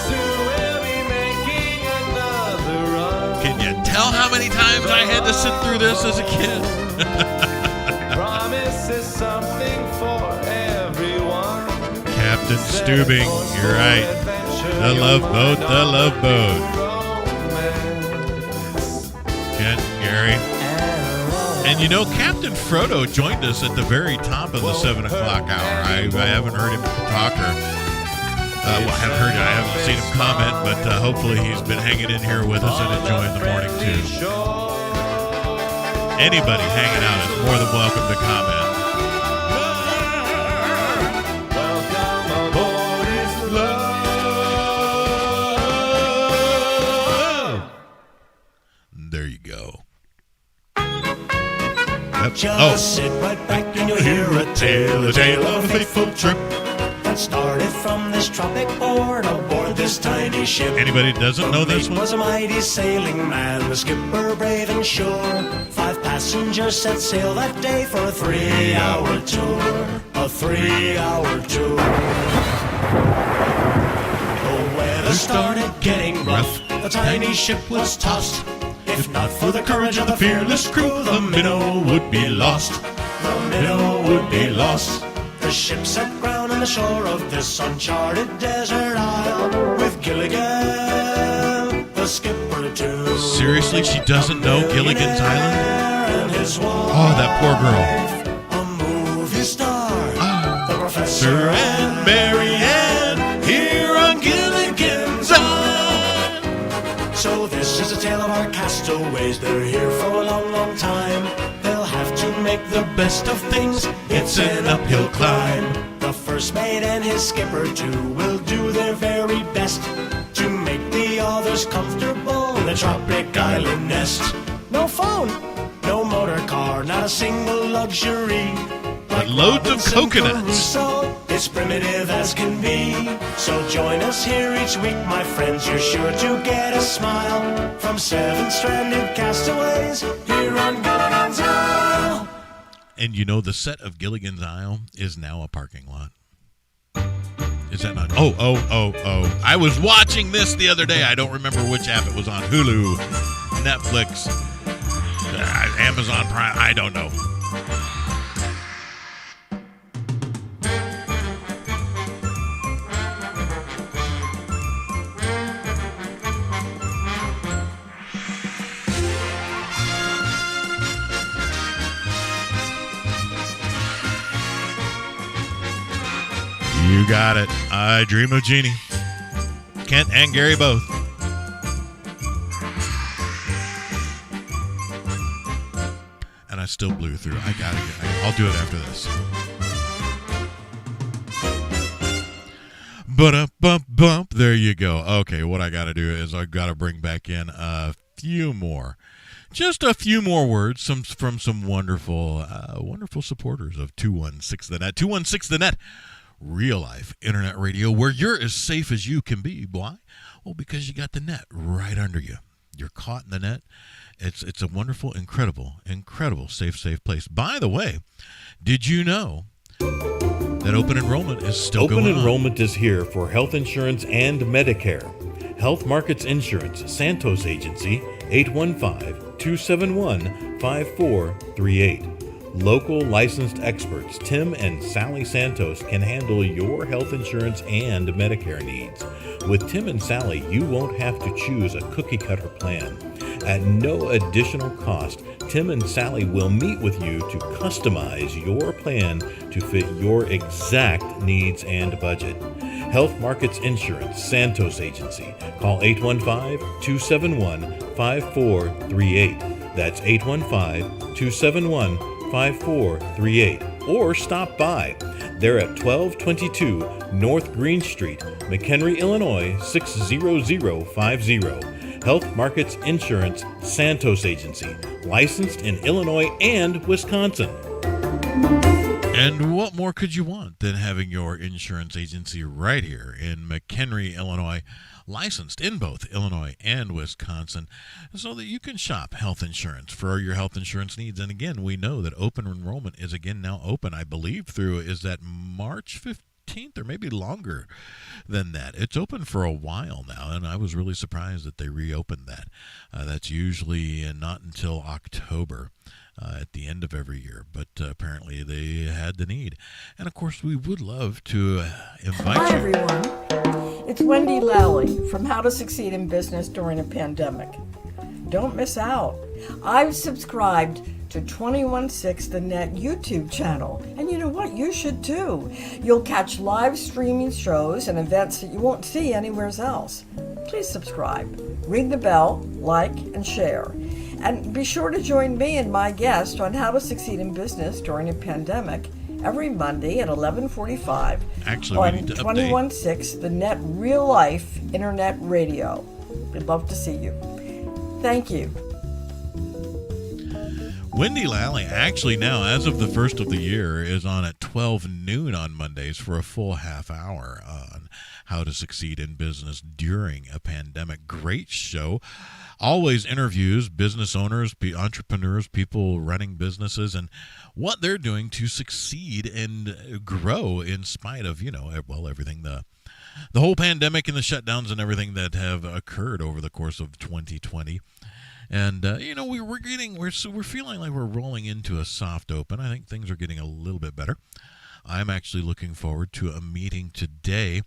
Soon we'll be making another run. Can you tell how many times I had to sit through this as a kid? Promise is something for everyone. Captain Stubing, you're right. The love boat, the love boat. Kent, Gary. And you know, Captain Frodo joined us at the very top of the 7 o'clock hour. I haven't heard him talk or, I haven't seen him comment, but hopefully he's been hanging in here with us and enjoying the morning too. Anybody hanging out is more than welcome to comment. Welcome aboard, it's love. There you go. Just sit right back and you'll hear a tale of a fateful trip that started from this tropic port aboard this tiny ship. Anybody doesn't know this one? Was a mighty sailing man, the skipper brave and sure. 5 passengers set sail that day for a 3-hour tour. A 3-hour tour. The weather started getting rough. The tiny ship was tossed. If not for the courage of the fearless crew, the minnow would be lost. The minnow would be lost. The ship set ground on the shore of this uncharted desert isle with Gilligan, the skipper too. Seriously, she doesn't know Gilligan's Island? Oh, that poor girl. A movie star, the Professor and Marianne here on Gilligan's Island. So this is a tale of our castaways. They're here for a long, long time. They'll have to make the best of things. It's an uphill climb. The first mate and his skipper too will do their very best to make the others comfortable in the tropic island nest. No phone, no motor car, not a single luxury. But loads of coconuts. It's primitive as can be. So join us here each week, my friends. You're sure to get a smile from 7 stranded castaways here on Gilligan's Isle. And you know, the set of Gilligan's Isle is now a parking lot. Is that not? Oh. I was watching this the other day. I don't remember which app it was on. Hulu, Netflix, Amazon Prime. I don't know. You got it. I Dream of Jeannie. Kent and Gary both. And I still blew through. I'll do it after this. Bump. There you go. Okay, what I got to do is I got to bring back in a few more. Just a few more words from some wonderful supporters of 216 The Net. 216 The Net. Real life internet radio where you're as safe as you can be. Why? Well, because you got the net right under you. You're caught in the net. It's a wonderful, incredible safe place. By the way, did you know that open enrollment is still going on? Open enrollment is here for health insurance and Medicare. Health Markets Insurance, Santos Agency, 815-271-5438. Local licensed experts Tim and Sally Santos can handle your health insurance and Medicare needs. With Tim and Sally, you won't have to choose a cookie-cutter plan. At no additional cost, Tim and Sally will meet with you to customize your plan to fit your exact needs and budget. Health Markets Insurance, Santos Agency. Call 815-271-5438. That's 815-271-5438. Or stop by. They're at 1222 North Green Street, McHenry, Illinois 60050. Health Markets Insurance, Santos Agency. Licensed in Illinois and Wisconsin. And what more could you want than having your insurance agency right here in McHenry, Illinois, licensed in both Illinois and Wisconsin, so that you can shop health insurance for your health insurance needs. And again, we know that open enrollment is again now open, I believe, through, is that March 15th or maybe longer than that. It's open for a while now, and I was really surprised that they reopened that. That's usually not until October. At the end of every year, but apparently they had the need. And of course, we would love to invite Hi, you. everyone. It's Wendy Lally from How to Succeed in Business During a Pandemic. Don't miss out. I've subscribed to 216 The Net YouTube channel, and you know what? You should too. You'll catch live streaming shows and events that you won't see anywhere else. Please subscribe, ring the bell, like, and share. And be sure to join me and my guest on How to Succeed in Business During a Pandemic every Monday at 11:45 Actually, we on need to 216 The Net Real Life Internet Radio. We'd love to see you. Thank you. Wendy Lally actually now, as of the first of the year, is on at 12 noon on Mondays for a full half hour on how to succeed in business during a pandemic. Great show. Always interviews business owners, entrepreneurs, people running businesses, and what they're doing to succeed and grow in spite of, everything, the whole pandemic and the shutdowns and everything that have occurred over the course of 2020. And, we're feeling like we're rolling into a soft open. I think things are getting a little bit better. I'm actually looking forward to a meeting today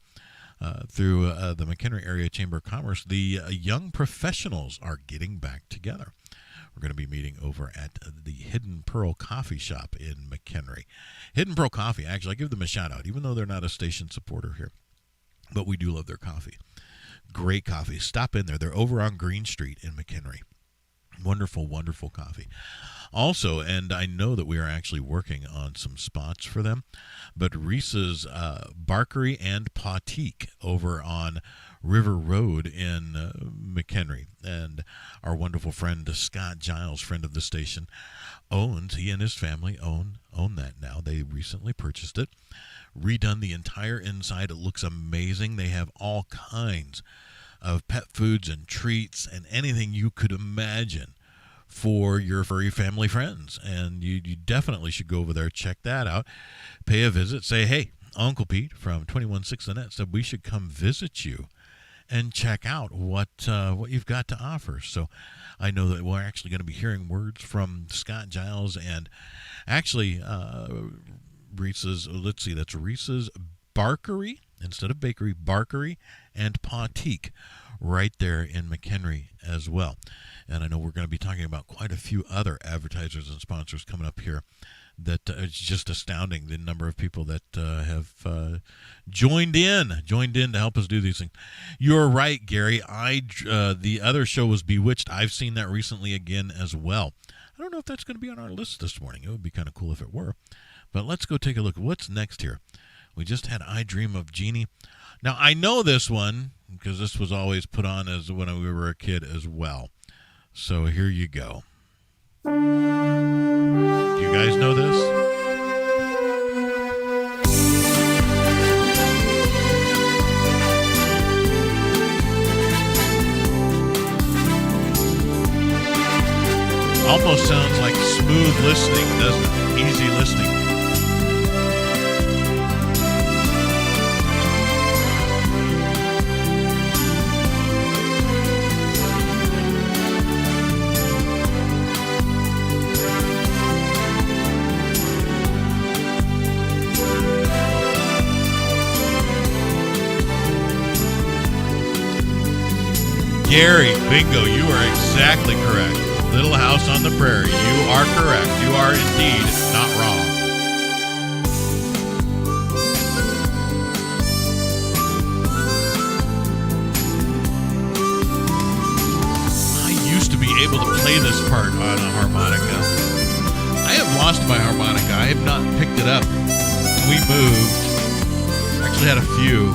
through the McHenry Area Chamber of Commerce. The young professionals are getting back together. We're going to be meeting over at the Hidden Pearl Coffee Shop in McHenry. Hidden Pearl Coffee, actually, I give them a shout out, even though they're not a station supporter here. But we do love their coffee. Great coffee. Stop in there. They're over on Green Street in McHenry. Wonderful, wonderful coffee. Also, and I know that we are actually working on some spots for them, but Reese's Barkery and Patique over on River Road in McHenry. And our wonderful friend Scott Giles, friend of the station, he and his family own that now. They recently purchased it, redone the entire inside. It looks amazing. They have all kinds of pet foods and treats and anything you could imagine for your furry family friends. And you definitely should go over there, check that out, pay a visit, say, hey, Uncle Pete from 216 The Net said we should come visit you and check out what you've got to offer. So I know that we're actually going to be hearing words from Scott Giles and actually Reese's, that's Reese's Barkery, instead of bakery, Barkery and Patique right there in McHenry as well. And I know we're going to be talking about quite a few other advertisers and sponsors coming up here that it's just astounding the number of people that have joined in to help us do these things. You're right, Gary. The other show was Bewitched. I've seen that recently again as well. I don't know if that's going to be on our list this morning. It would be kind of cool if it were. But let's go take a look at what's next here. We just had I Dream of Jeannie. Now, I know this one because this was always put on as when we were a kid as well. So here you go. Do you guys know this? Almost sounds like smooth listening, doesn't it? Easy listening. Gary, bingo, you are exactly correct. Little House on the Prairie. You are correct. You are indeed not wrong. I used to be able to play this part on a harmonica. I have lost my harmonica. I have not picked it up. We moved. Actually had a few.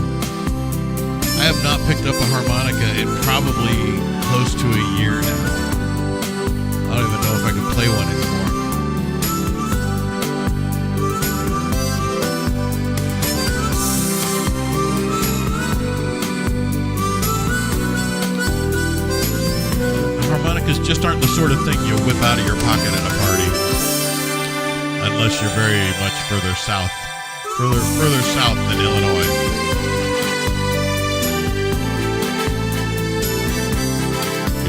I have not picked up a harmonica in probably close to a year now. I don't even know if I can play one anymore. Harmonicas just aren't the sort of thing you whip out of your pocket at a party. Unless you're very much further south than Illinois.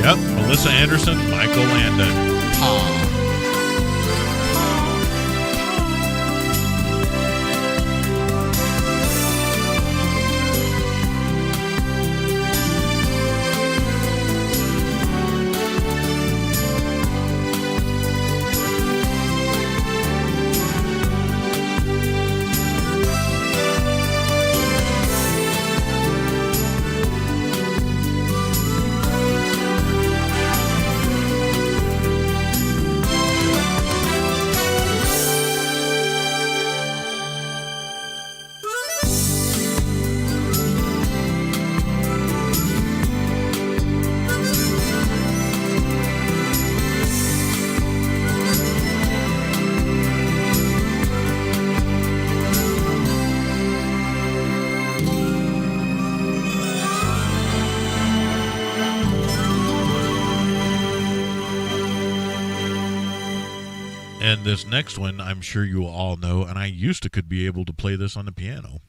Yep, Melissa Anderson, Michael Landon, Pa. And this next one, I'm sure you all know, and I used to could be able to play this on the piano.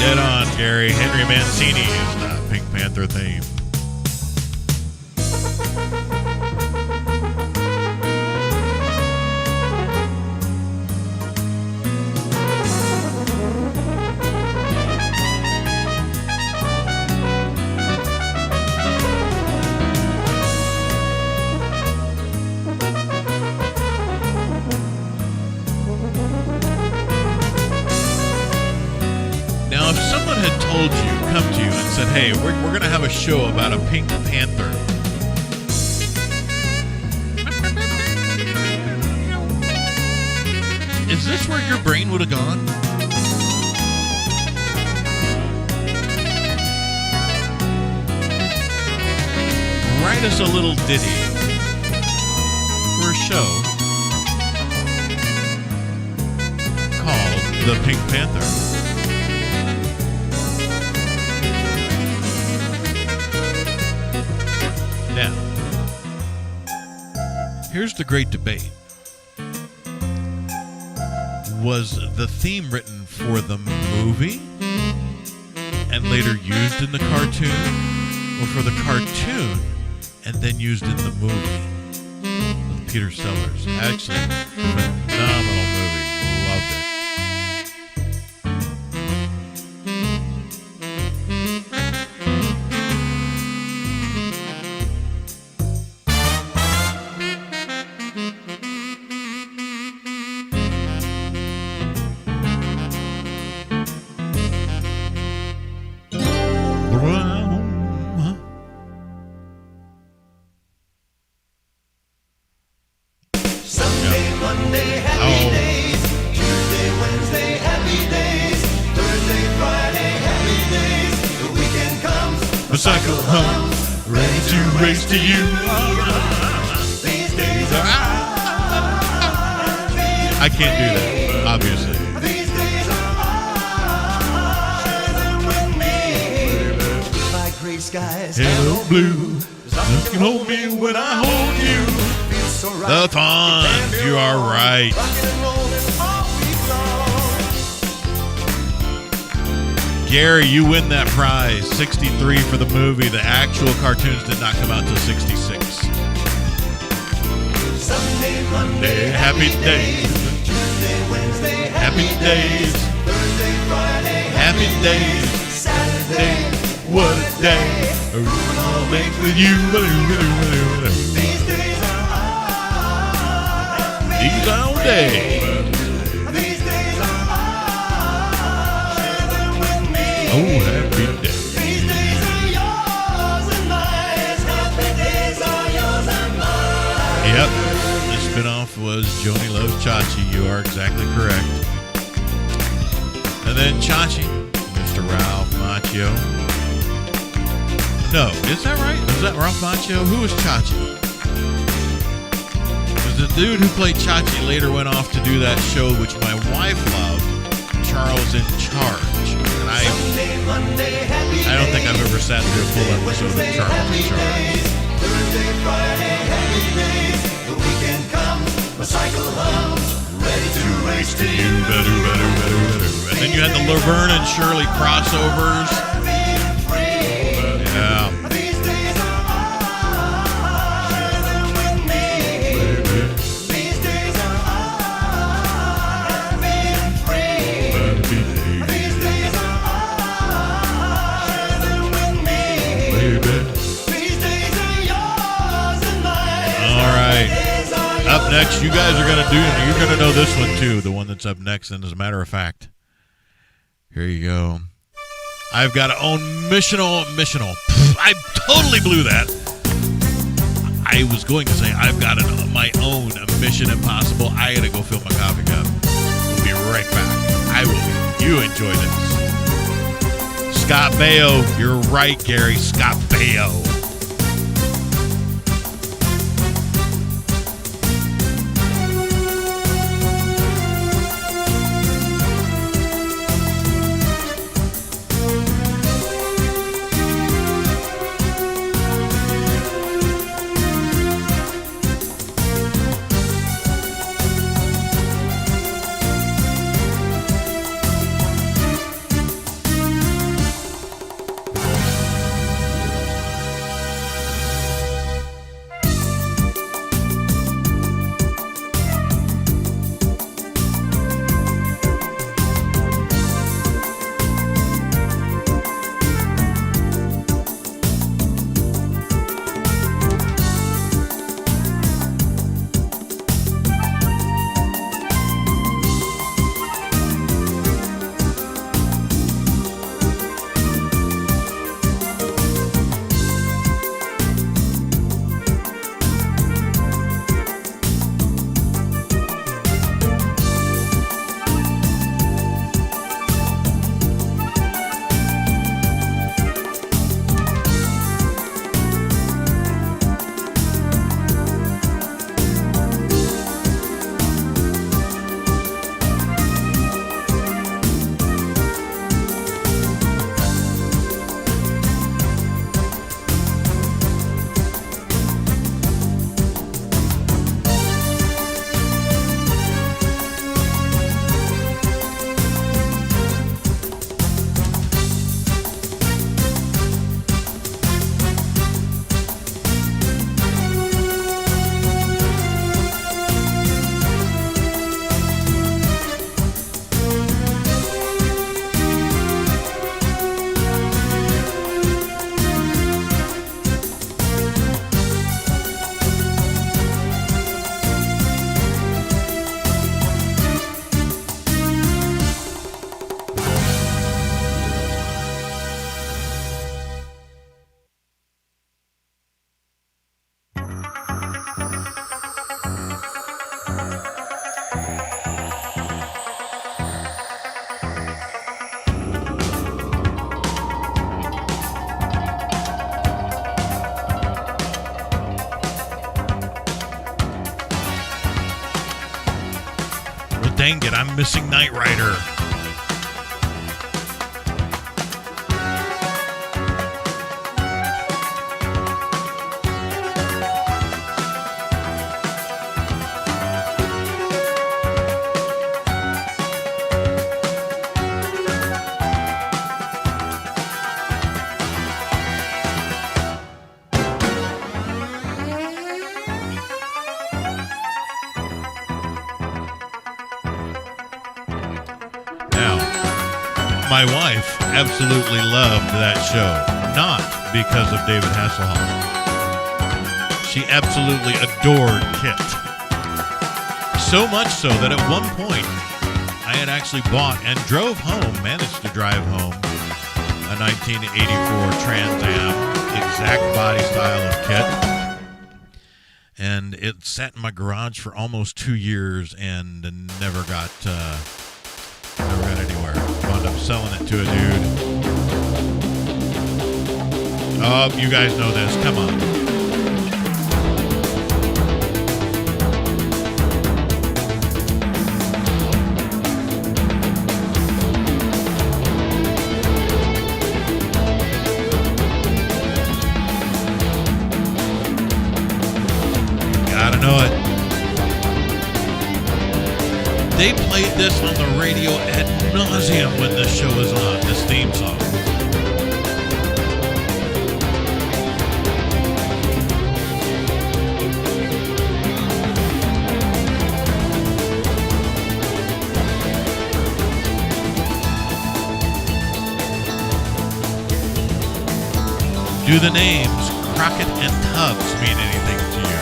Dead on, Gary. Henry Mancini is the Pink Panther theme. Now, if someone had told you, come to you and said, hey, we're going to have a show about a Pink Panther. Is this where your brain would have gone? Write us a little ditty for a show called The Pink Panther. Now, here's the great debate. Was the theme written for the movie and later used in the cartoon, or for the cartoon and then used in the movie with Peter Sellers? Actually, phenomenal movie. Loved it. cycle hums, ready to race to you. These days are I can't do that, obviously. These days are my gray skies. Hello, blue. You can hold me when I hold you. The Fonz, you are right. Gary, you win that prize. 63 for the movie. The actual cartoons did not come out till 66. Sunday, Monday, Happy days. Tuesday, Wednesday, Happy days. Thursday, Friday, Happy days. Saturday, What a day. I'll make with you. these days These all day. these days are with me. Oh, happy day. These days are yours and mine. Happy days are yours and mine. Yep. The spinoff was Joni Loves Chachi. You are exactly correct. And then Chachi, Mr. Ralph Macchio. No, is that right? Was that Ralph Macchio? Who was Chachi? Was the dude who played Chachi later went off to do that show which my wife loved, Charles in Charge. And I don't think I've ever sat through a full episode of Charles in Charge. Thursday, Friday, happy days. The weekend comes, my cycle hums, ready to race to you. And then you had the Laverne and Shirley crossovers. Yeah. These days are with me. These days are free. These days are with me. These days are yours and mine. All right. Up next, you guys are you're going to know this one too, the one that's up next. And as a matter of fact, here you go. I've got to own missional. I totally blew that. I was going to say I've got my own Mission Impossible. I got to go fill my coffee cup. We'll be right back. I will. You enjoy this. Scott Baio. You're right, Gary. Scott Baio. dang it, I'm missing Knight Rider. My wife absolutely loved that show, not because of David Hasselhoff. She absolutely adored Kit. So much so that at one point, I had actually bought and managed to drive home, a 1984 Trans Am, exact body style of Kit. And it sat in my garage for almost 2 years and never got anywhere. Wound up selling it to a dude. Oh, you guys know this. Come on. Gotta know it. They played this on the radio ad nauseum when this show was on, this theme song. Do the names Crockett and Tubbs mean anything to you?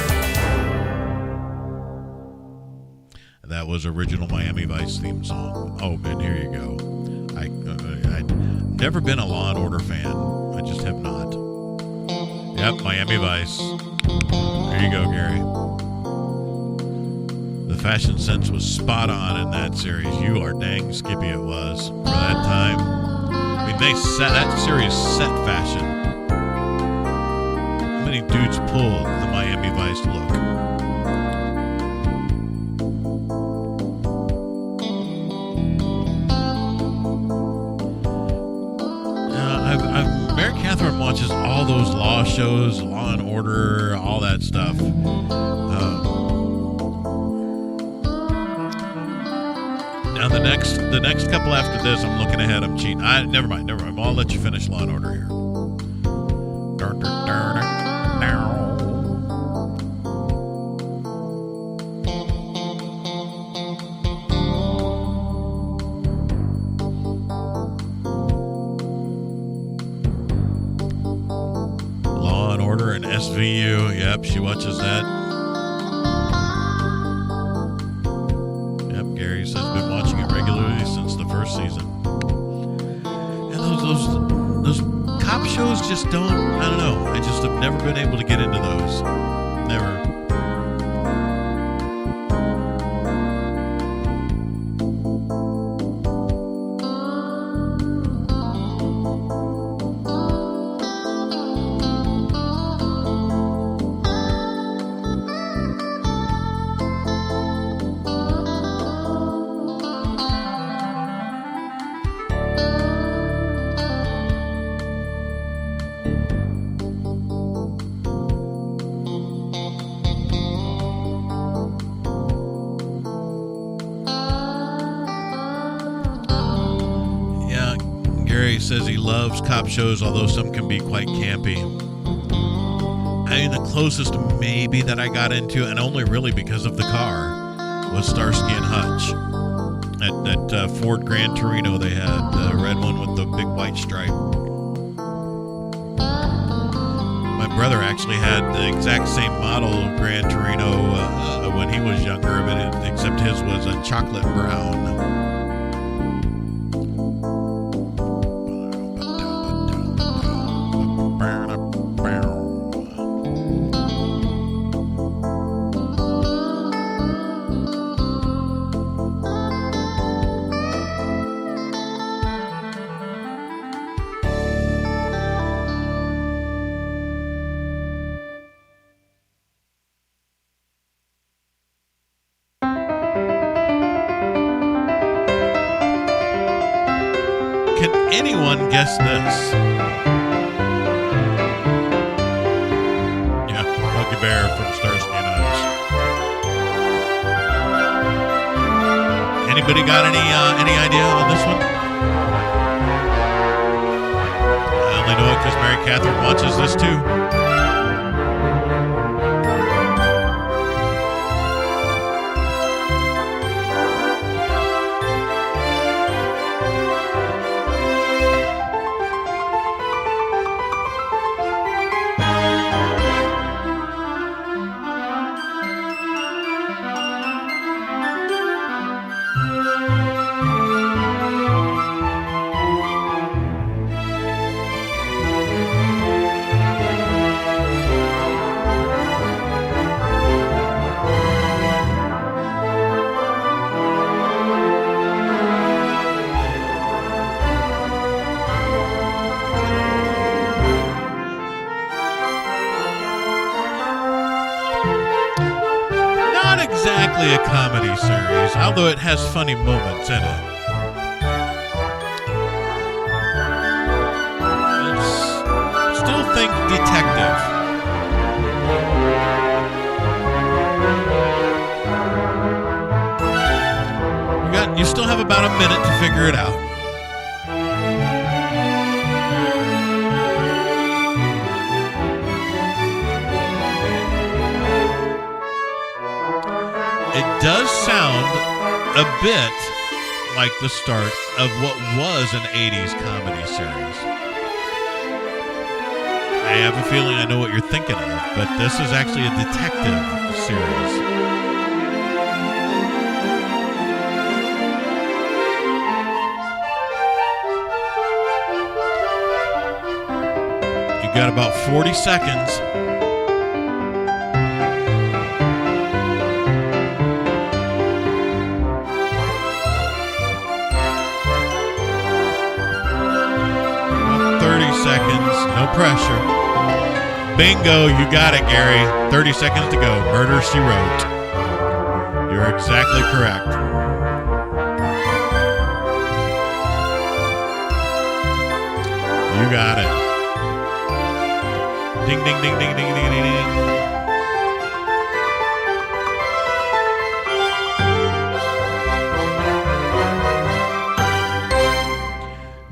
That was original Miami Vice theme song. Oh, man, here you go. I've never been a Law & Order fan. I just have not. Yep, Miami Vice. There you go, Gary. The fashion sense was spot on in that series. You are dang skippy it was for that time. I mean, that series set fashion. How many dudes pulled the Miami Vice look? Mary Catherine watches all those law shows, Law and Order, all that stuff. Now the next couple after this, I'm looking ahead. I'm cheating. Never mind. I'll let you finish Law and Order here. SVU, yep, she watches that. Yep, Gary says been watching it regularly since the first season. And those cop shows just don't, I don't know. I just have never been able to get into those. Never. Says he loves cop shows, although some can be quite campy. I mean, the closest maybe that I got into, and only really because of the car, was Starsky and Hutch. At Ford Gran Torino, they had the red one with the big white stripe. My brother actually had the exact same model of Gran Torino when he was younger, except his was a chocolate brown. anyone guess this? Yeah, Lucky Bear from Starsky and Hutch. Anybody got any idea on this one? I only know it because Mary Catherine watches this too. Exactly a comedy series, although it has funny moments in it. Still think detective. You still have about a minute to figure it out. It does sound a bit like the start of what was an 80s comedy series. I have a feeling I know what you're thinking of, but this is actually a detective series. You got about 40 seconds. No pressure. Bingo, you got it, Gary. 30 seconds to go. Murder, She Wrote. You're exactly correct. You got it. Ding, ding, ding, ding, ding, ding, ding, ding.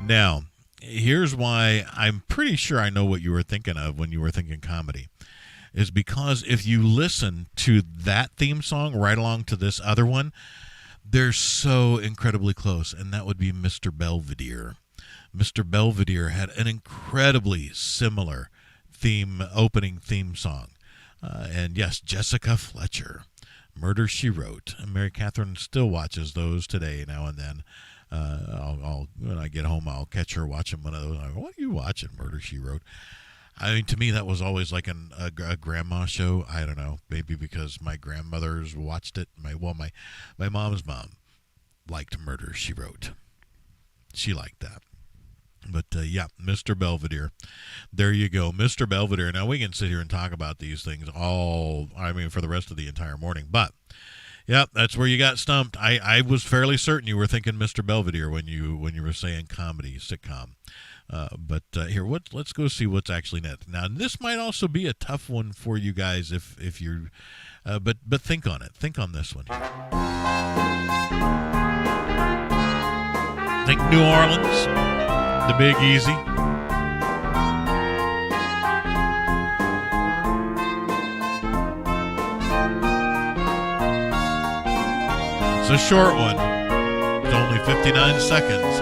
Now, here's why I'm pretty sure I know what you were thinking of when you were thinking comedy. Is because if you listen to that theme song right along to this other one, they're so incredibly close, and that would be Mr. Belvedere. Mr. Belvedere had an incredibly similar opening theme song. And yes, Jessica Fletcher, Murder, She Wrote. And Mary Catherine still watches those today now and then. I'll when I get home, I'll catch her watching one of those. I go, what are you watching? Murder, She Wrote. I mean, to me, that was always like a grandma show. I don't know, maybe because my grandmothers watched it. My mom's mom liked Murder, She Wrote. She liked that. But yeah, Mr. Belvedere. There you go, Mr. Belvedere. Now we can sit here and talk about these things for the rest of the entire morning. But yeah, that's where you got stumped. I was fairly certain you were thinking Mr. Belvedere when you were saying comedy, sitcom. But here, let's go see what's actually next. Now, this might also be a tough one for you guys if you're, but think on it. Think on this one. Think New Orleans, the Big Easy. It's a short one. It's only 59 seconds.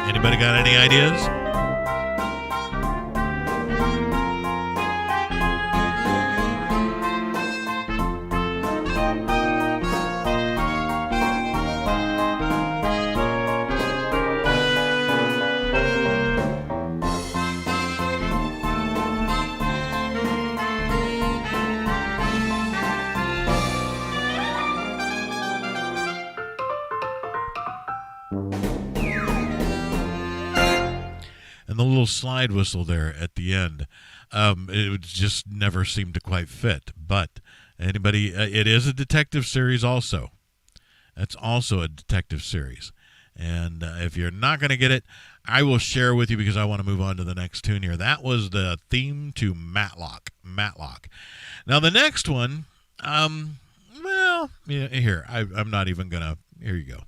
Anybody got any ideas? And the little slide whistle there at the end, it just never seemed to quite fit. But anybody, it is a detective series also. That's also a detective series. And if you're not going to get it, I will share with you because I want to move on to the next tune here. That was the theme to Matlock. Now, the next one, well, yeah, here, I'm not even going to. Here you go.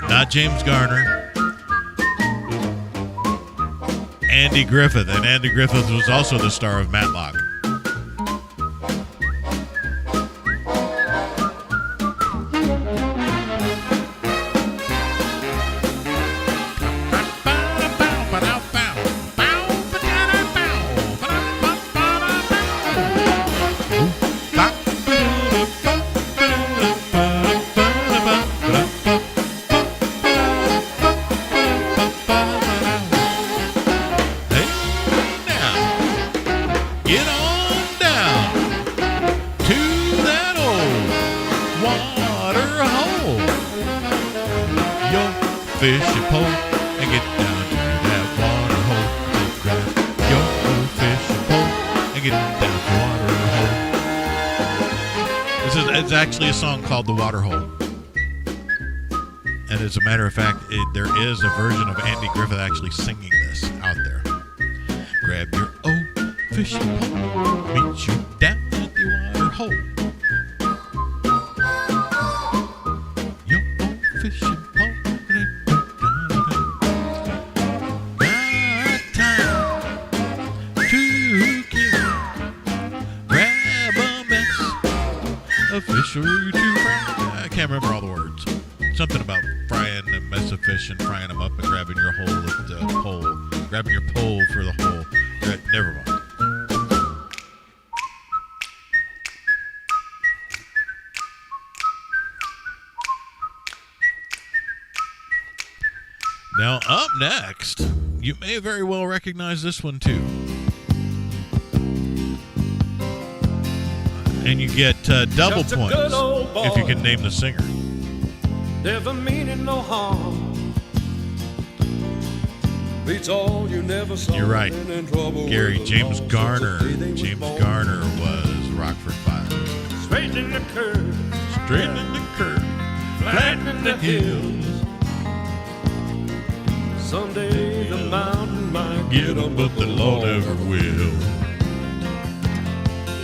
Not James Garner. Andy Griffith. And Andy Griffith was also the star of Matlock. It's actually a song called The Water Hole. And as a matter of fact, there is a version of Andy Griffith actually singing this out there. Grab your old fishing pole, meet you down at the water hole. Your old fishing pole. Got time to kill. Grab a mess of fish or two fry. I can't remember all the words. Something about frying a mess of fish and frying them up and grabbing your hole at the pole. Grabbing your pole for the hole. Never mind. Now, up next, you may very well recognize this one too. And you get double points if you can name the singer. Never meaning no harm. Beats all you never saw. You're right, Gary. James Garner. James Garner was Rockford Five. Straightening the curve. Straightening the curve. Flattening the hills. Someday the mountain might Get them, but the law never will.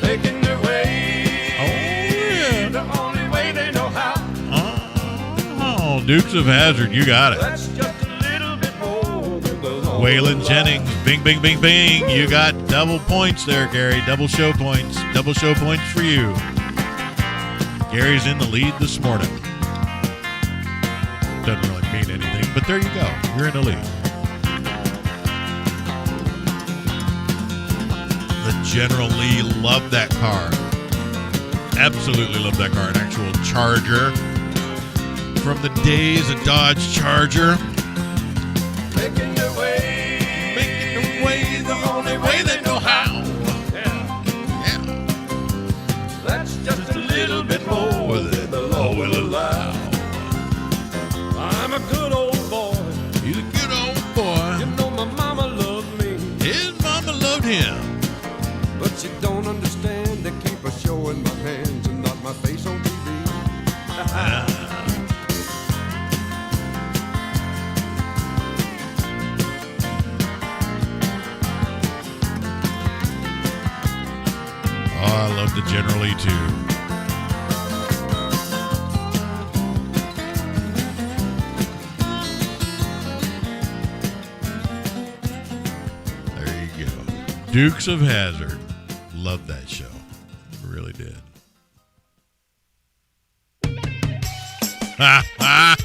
Making their way. Oh, yeah. The only way they know how. Oh, Dukes of Hazzard, you got it. That's just a little bit more than the law. Waylon Jennings, bing, bing, bing, bing. You got double points there, Gary. Double show points. Double show points for you. Gary's in the lead this morning. Doesn't really mean anything, but there you go. You're in the lead. The General Lee loved that car. Absolutely loved that car. An actual Charger. From the days of Dodge Charger. Making their way. Making their way the only way they know how. Yeah. That's just a little bit more than the law will allow. I'm a good old boy. He's a good old boy. You know my mama loved me. His mama loved him. But she don't understand. They keep her showing my hands and not my face on TV. Oh, I love the General Lee too. There you go. Dukes of Hazzard. Loved that show. Really did. Ha ha.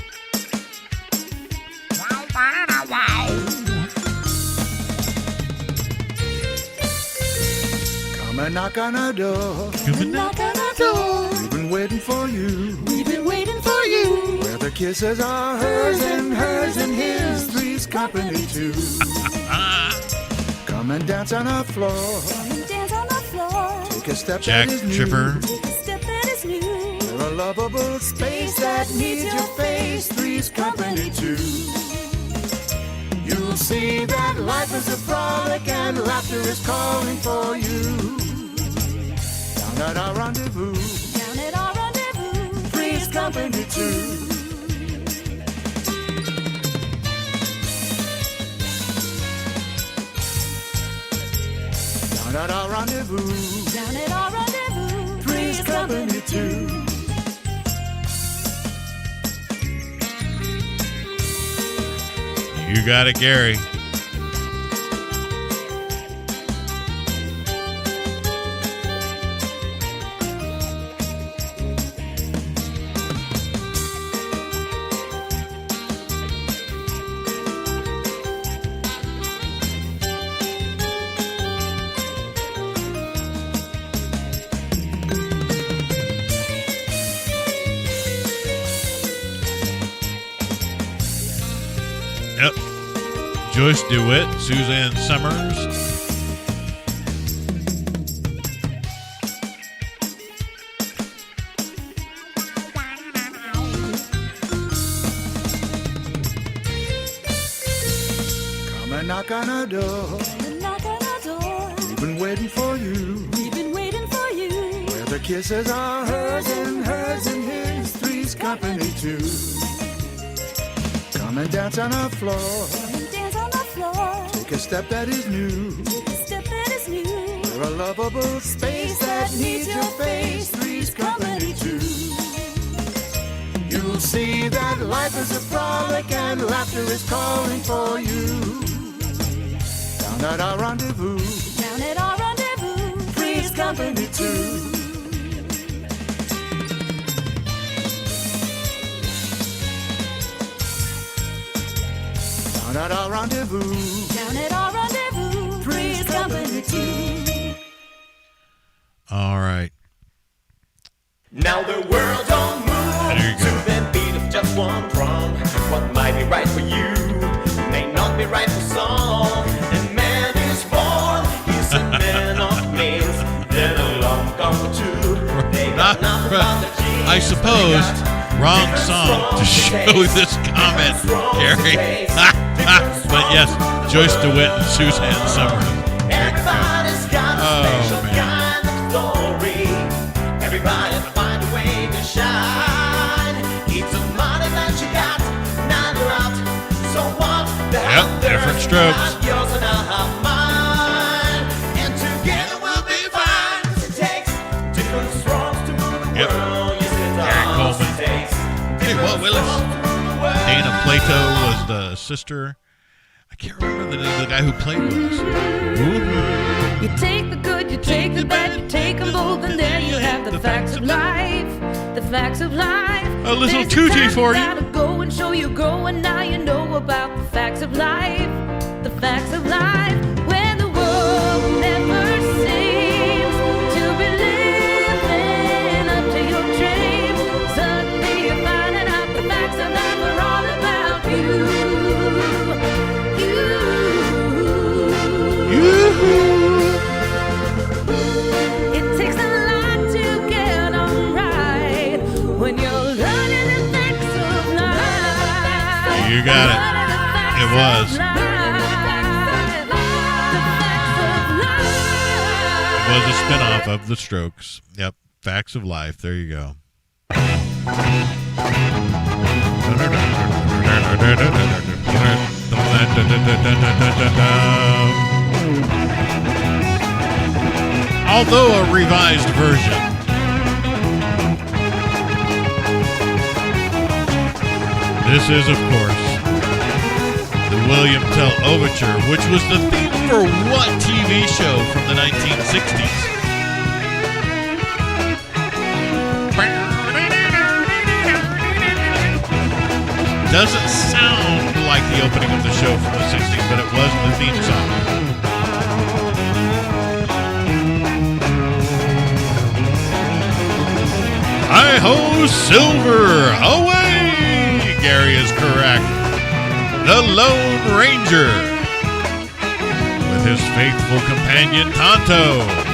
Come and knock on our door. Come and knock on our door. We've been been waiting for you. We've been waiting for you. Where the kisses are hers and his. Three's company too. Come and dance on our floor. Come and dance on the floor. Take a step Jack that is new. Tripper. Take a step that is new. We're a lovable space that needs your face. Three's company too. You'll see that life is a frolic and laughter is calling for you. Down at our rendezvous. Down at our rendezvous. Three's company too. Down at our rendezvous. Down at our rendezvous. Three's company too. You got it, Gary. Yep. Joyce DeWitt, Suzanne Summers. Come and knock on our door. Come and knock on our door. We've been waiting for you. We've been waiting for you. Where the kisses are hers and his. Three's company too. Come and dance on our floor. Come and dance on the floor. Take a step that is new. Take a step that is new. We're a lovable space that needs your face. Three's company too. You'll see that life is a frolic and laughter is calling for you. Down at our rendezvous. Down at our rendezvous. Three's company too. Down at our rendezvous. Down at our rendezvous. Three's company too. All right. Now the world don't move There you to go. the beat of just one drum. What might be right for you may not be right for some. And man is born, he's a man of means. Then along come two. They got nothing but the genes. I suppose wrong song to show this comment, Gary. But yes, Joyce DeWitt and Suzanne Summers. Everybody's got a special man. kind of story. Everybody find a way to shine. Keep the money that you got, now you're out. So what the hell? Different strokes. Yours and I'll have mine. And together we'll be fine. 'Cause it takes different strokes to move the world. Yes, it Eric does. Coleman. It takes Hey, Walt Willis. strokes to move the world. Dana Plato was the sister. I can't remember the name of the guy who played with us. Ooh. You take the good, you take the bad, you take them both, and there you have the facts of life. The facts of life. A little There's tutti time for you. Gotta go and show you grow, and now you know about the facts of life. The facts of life. When the world never seems to be living up to your dreams, suddenly you're finding out the facts of life are all about you. It takes a lot to get on right when you're learning the facts of life. You got it. It was. It was a spinoff of The Strokes. Yep. Facts of Life. There you go. Although a revised version. This is, of course, the William Tell Overture, which was the theme for what TV show from the 1960s? Doesn't sound like the opening of the show from the 60s, but it was the theme song. I Idaho Silver. Away! Gary is correct. The Lone Ranger with his faithful companion Tonto.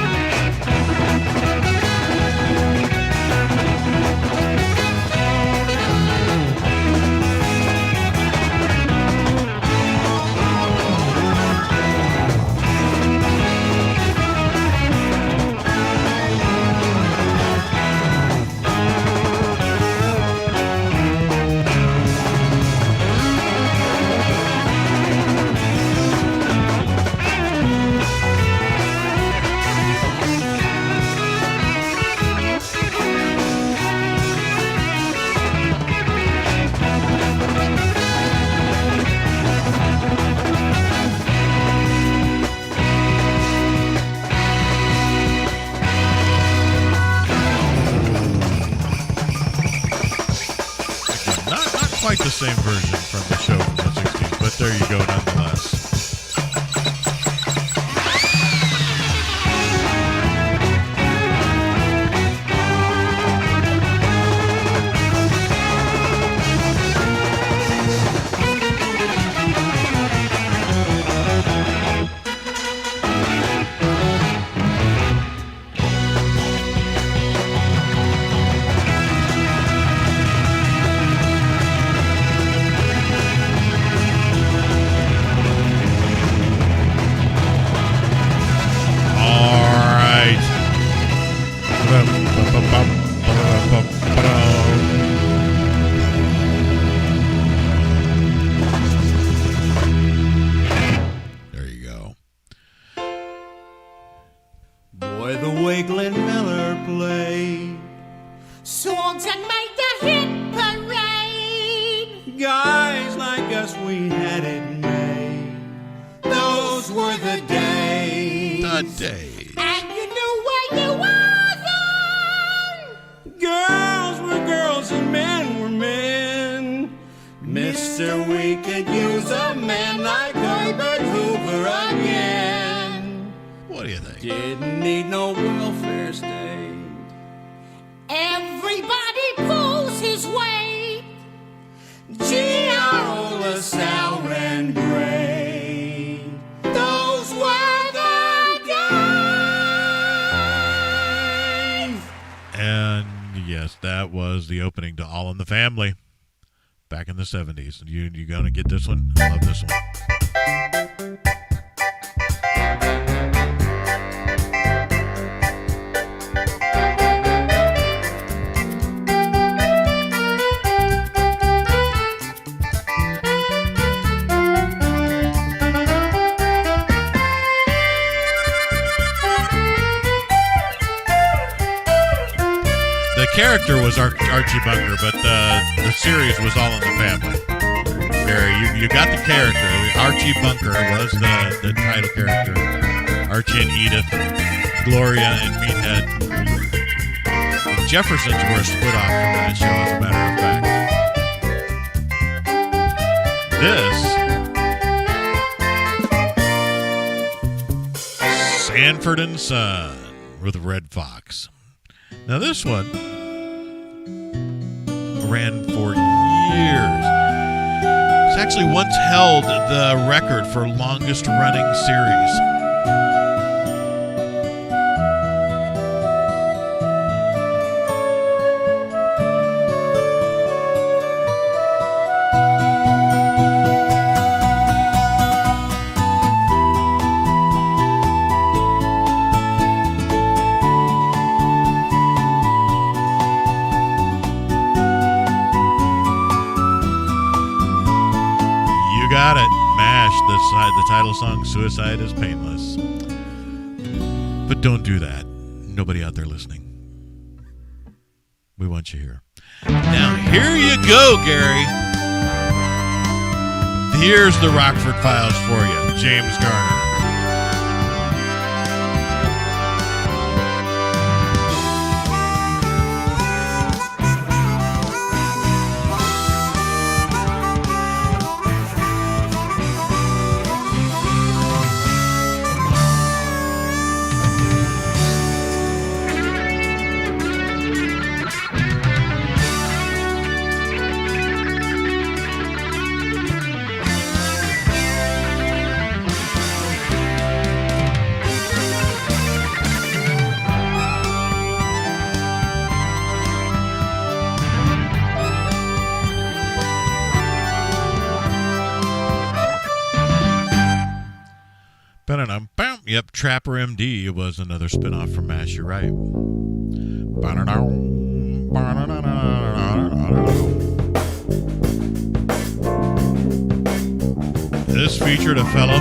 Quite the same version from the show from the 60s, but there you go nonetheless. There you go. Boy, the way Glenn Miller played Songs that made the hit parade. guys like us, we had it made. Those were the days. The days. And you knew where you were then. Girls were girls and men were men. Mister, we could use a man like Herbert Hoover again. What do you think? Didn't need no welfare state. Everybody pulls his weight. G.R.O. LaSalle ran great. Those were the days. And yes, that was the opening to All in the Family back in the 70s. You gonna get this one? I love this one. The character was Archie Bunker, but the series was All in the Family. Gary, you got the character. Archie Bunker was the title character. Archie and Edith, Gloria and Meathead. The Jeffersons were a split off from that show, as a matter of fact. This, Sanford and Son with Red Fox. Now this one ran for years. It's actually once held the record for longest running series. Got it. MASH, the title song, Suicide is Painless. But don't do that. Nobody out there listening. We want you here. Now, here you go, Gary. Here's the Rockford Files for you, James Garner. Ba-da-dum, bam. Yep, Trapper MD was another spinoff from MASH. You're right. Ba-da-dum, ba-da-da-da-da-da-da-da. This featured a fellow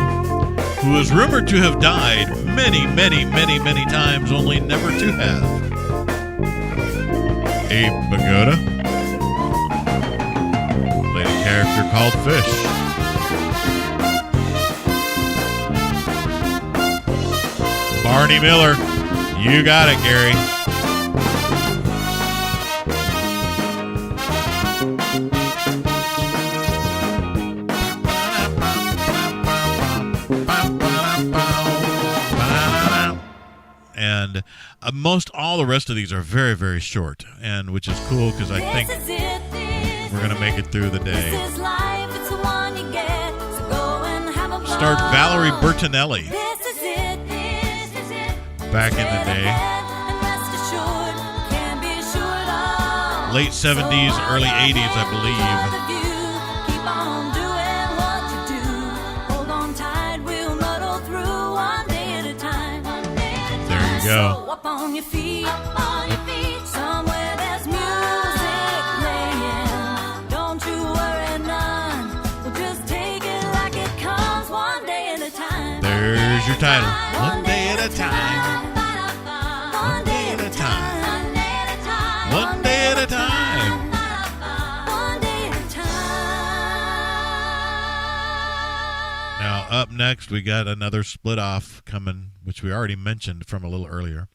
who is rumored to have died many, many, many, many times, only never to have. Abe Pagoda played a character called Fish. Barney Miller, you got it, Gary. And most all the rest of these are very, very short, and which is cool because I think we're gonna make it through the day. Starred Valerie Bertinelli back in the day, late 70s, early 80s, I believe. Go. Up on your feet, somewhere there's music playing. Don't you worry none, we'll just take it like it comes, one day at a time. There's your title. One day at a time. One day at a time. One day at a time. One day at a time. Now up next we got another split off coming, which we already mentioned from a little earlier.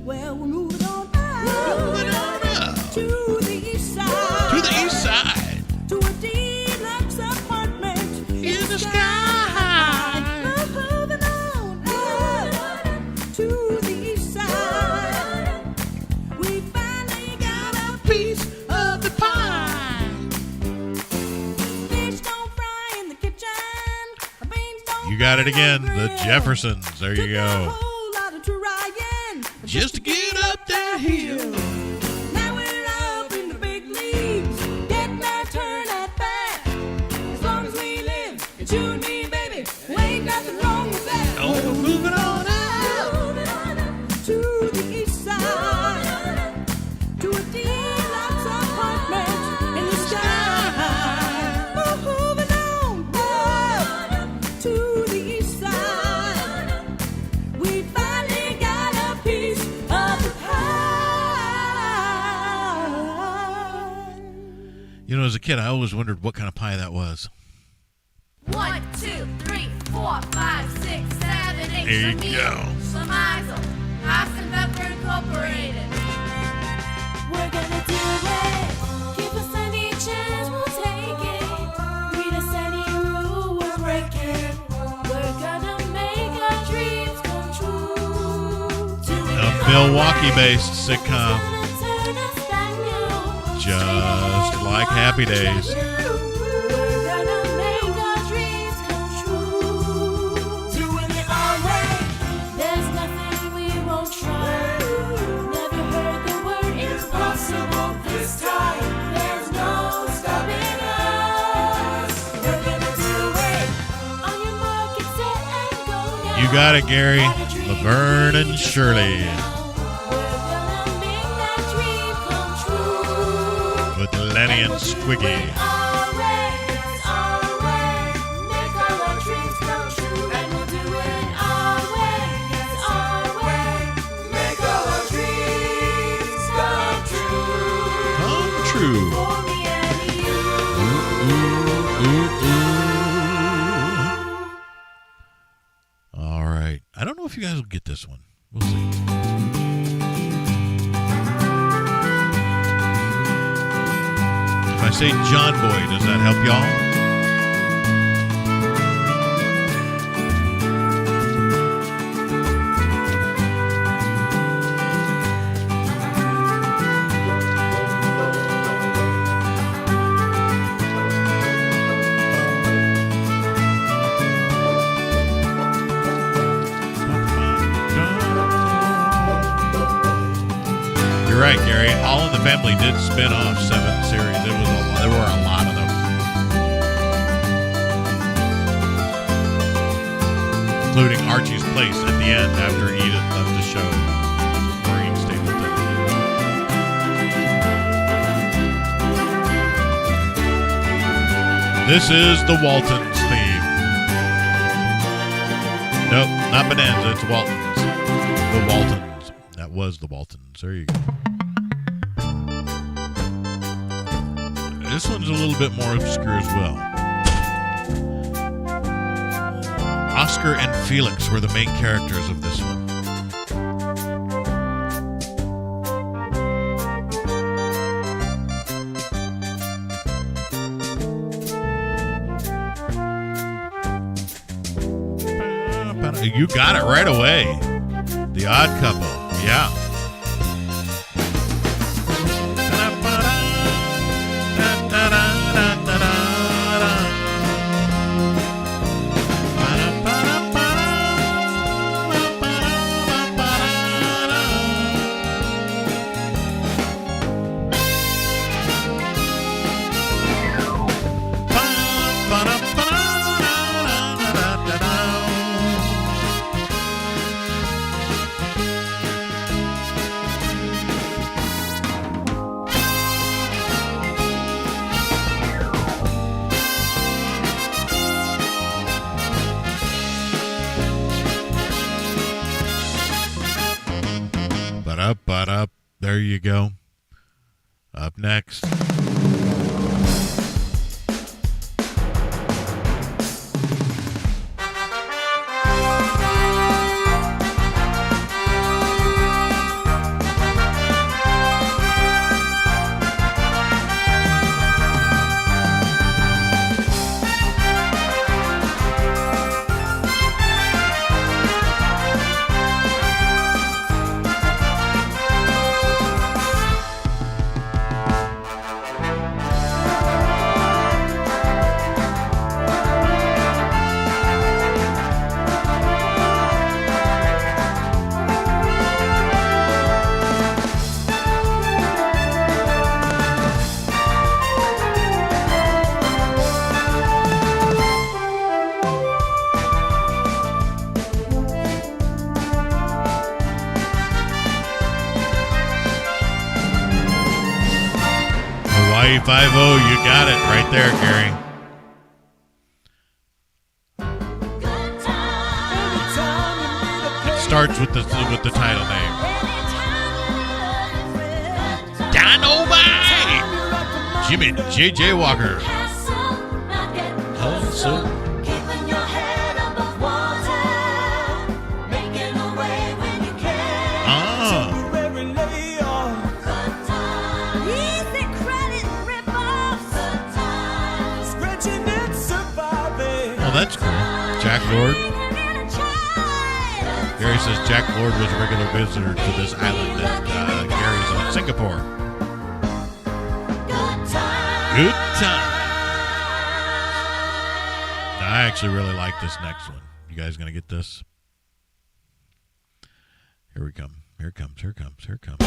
Well, we're moving on up to the east side. To the east side. To a deluxe apartment in the sky. We're moving on up to the east side. We finally got a piece of the pie. Fish don't fry in the kitchen. Beans don't. You got it again. The Jeffersons. There you go. Just to get up that hill. Now we're up in the big leagues, getting our turn at bat. As long as we live, it's you and me, baby. Ain't nothing wrong with that. Oh, we're moving on up to the east side, to a deluxe apartment in the sky. We're moving on up to the east side. We finally got a piece of the pie. You know, as a kid, I always wondered what kind of pie that was. 1, 2, 3, 4, 5, 6, 7, 8. There you go. Schlemazel, Haas and Pepper Incorporated. We're gonna do it. Give us any chance, we'll take it. Read us any rule, we'll break it. We're gonna make our dreams come true. A Milwaukee-based sitcom, just like Happy Days. We're gonna make our dreams come true. Doing it our way. There's nothing we won't try. Never heard the word impossible this time. There's no stopping us. We're gonna do it. On your mark, get set and go now. You got it, Gary. Laverne and Shirley. With Lenny and Squiggy. Come true. All right. I don't know if you guys will get this one. We'll see. If I say John Boy, does that help y'all? You're right, Gary. All in the Family did spin off 7 series. There were a lot of them. including Archie's Place at the end after Edith left the show. Maureen Stapleton. This is the Waltons theme. Nope, not Bonanza, it's Waltons. The Waltons. That was the Waltons. There you go. This one's a little bit more obscure as well. Oscar and Felix were the main characters of this one. You got it right away. The Odd Couple. Yeah. Up. There you go. Up next. Hawaii 5-0, you got it right there, Gary. It starts with the title name. Dynamite! Jimmy J.J. Walker. Oh, so. That's cool. Jack Lord. Gary says Jack Lord was a regular visitor to this island that Gary's on, Singapore. Good time. Now, I actually really like this next one. You guys gonna get this? Here we come. Here it comes. Here it comes. Here it comes.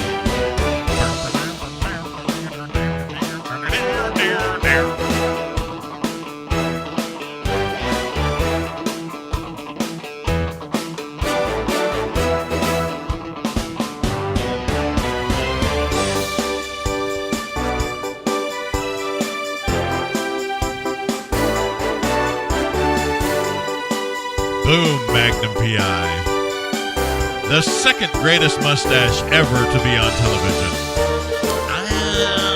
Boom, Magnum P.I. The second greatest mustache ever to be on television.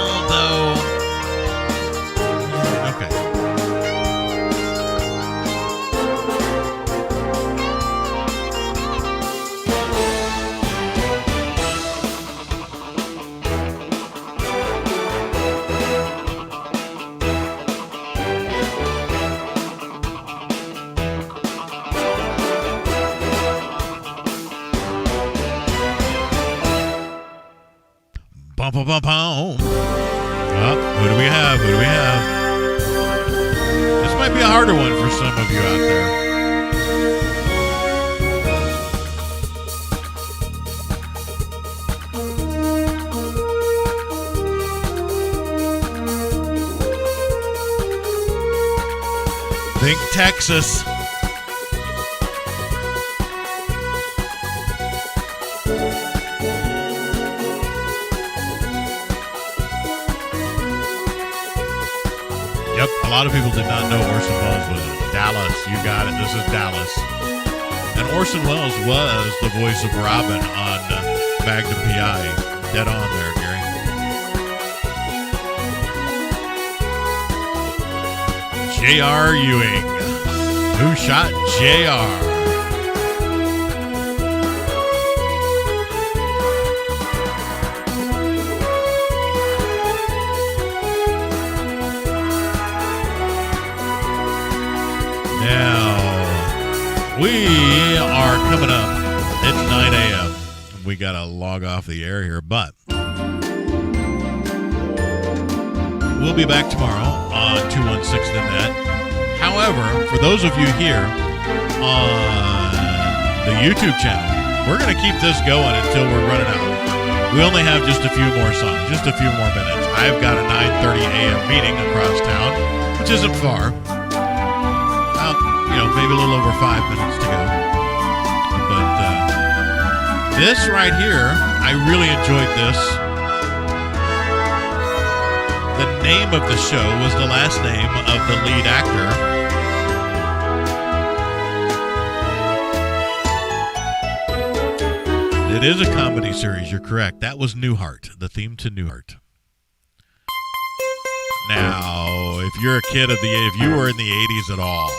Although, okay. Bum, bum, bum, bum. Who do we have? Who do we have? This might be a harder one for some of you out there. Think Texas. A lot of people did not know Orson Welles was Dallas. You got it. This is Dallas. And Orson Welles was the voice of Robin on Magnum P.I. Dead on there, Gary. J.R. Ewing. Who shot J.R.? We are coming up. It's 9 a.m. We got to log off the air here, but we'll be back tomorrow on 216 The Net. However, for those of you here on the YouTube channel, we're going to keep this going until we're running out. We only have just a few more songs, just a few more minutes. I've got a 9:30 a.m. meeting across town, which isn't far. Maybe a little over 5 minutes to go. But this right here, I really enjoyed this. The name of the show was the last name of the lead actor. It is a comedy series, you're correct. That was Newhart, the theme to Newhart. Now, if you're a kid if you were in the 80s at all,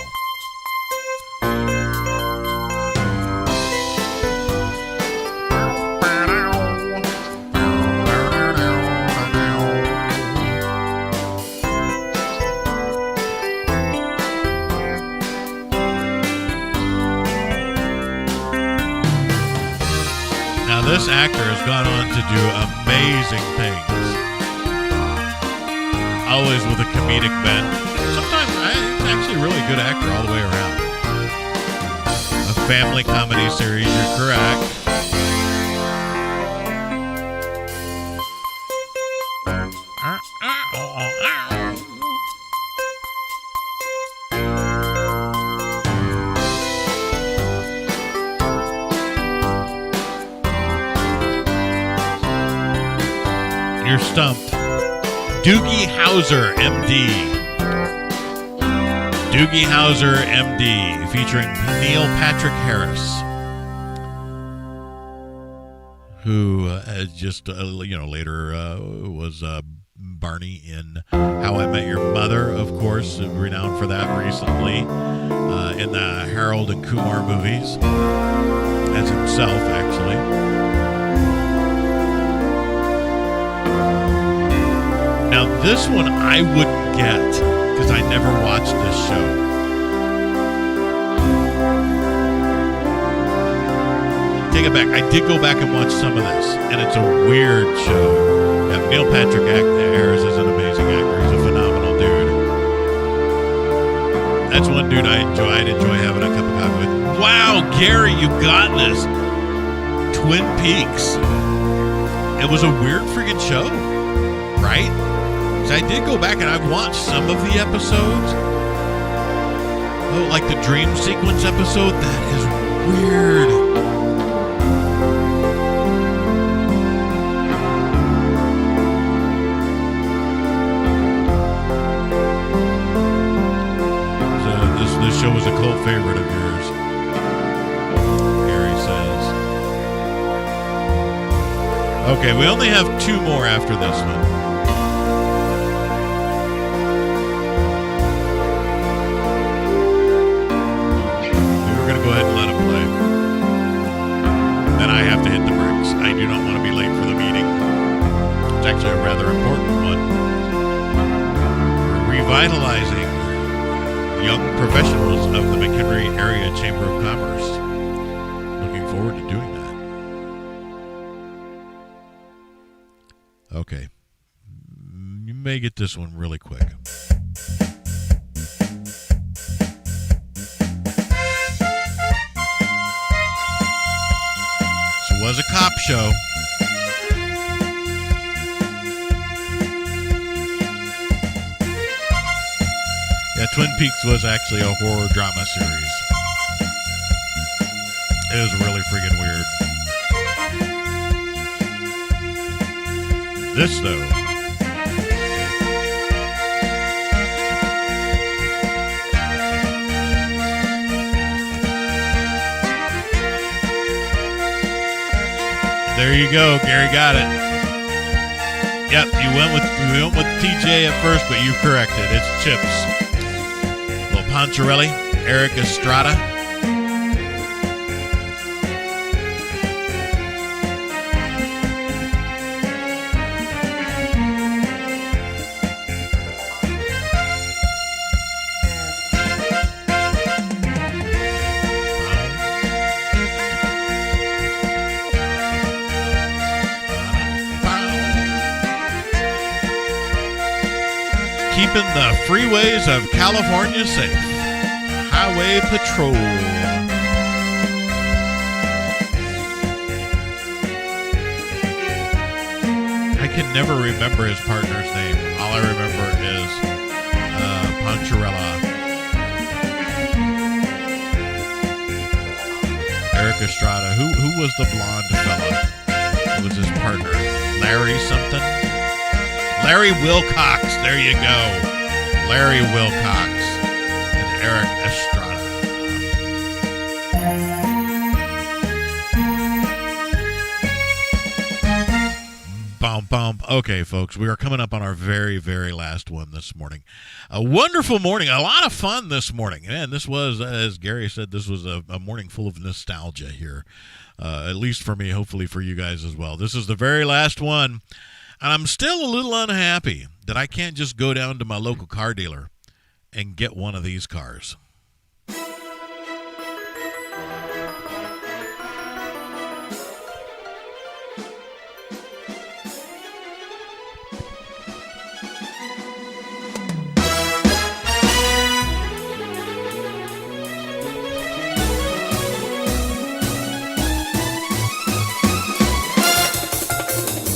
this actor has gone on to do amazing things. Always with a comedic bent. Sometimes he's actually a really good actor all the way around. A family comedy series, you're correct. You're stumped. Doogie Howser, MD. Doogie Howser, MD, featuring Neil Patrick Harris, who just, later was Barney in How I Met Your Mother, of course, renowned for that recently, in the Harold and Kumar movies, as himself, actually. Now, this one I wouldn't get because I never watched this show. Take it back. I did go back and watch some of this, and it's a weird show. Now, Neil Patrick Harris is an amazing actor. He's a phenomenal dude. That's one dude I enjoy. I'd enjoy having a cup of coffee with. Wow, Gary, you got this. Twin Peaks. It was a weird friggin' show, right? I did go back and I've watched some of the episodes. Oh, like the dream sequence episode. That is weird. So this show was a cult favorite of yours, Gary says. Okay, we only have two more after this one. Go ahead and let it play. Then I have to hit the bricks. I do not want to be late for the meeting. It's actually a rather important one. Revitalizing young professionals of the McHenry Area Chamber of Commerce. Looking forward to doing that. Okay. You may get this one really quick. Was a cop show. Yeah, Twin Peaks was actually a horror drama series. It was really friggin' weird. This, though. There you go. Gary got it. Yep, you went with TJ at first, but you corrected. It's Chips. Little Poncherelli, Eric Estrada. Keeping the freeways of California safe. Highway Patrol. I can never remember his partner's name. All I remember is Poncherella. Eric Estrada. Who was the blonde fella? Who was his partner? Larry something? Larry Wilcox, there you go. Larry Wilcox and Eric Estrada. Bum. Okay, folks, we are coming up on our very, very last one this morning. A wonderful morning, a lot of fun this morning. And this was, as Gary said, this was a morning full of nostalgia here. At least for me, hopefully for you guys as well. This is the very last one. And I'm still a little unhappy that I can't just go down to my local car dealer and get one of these cars.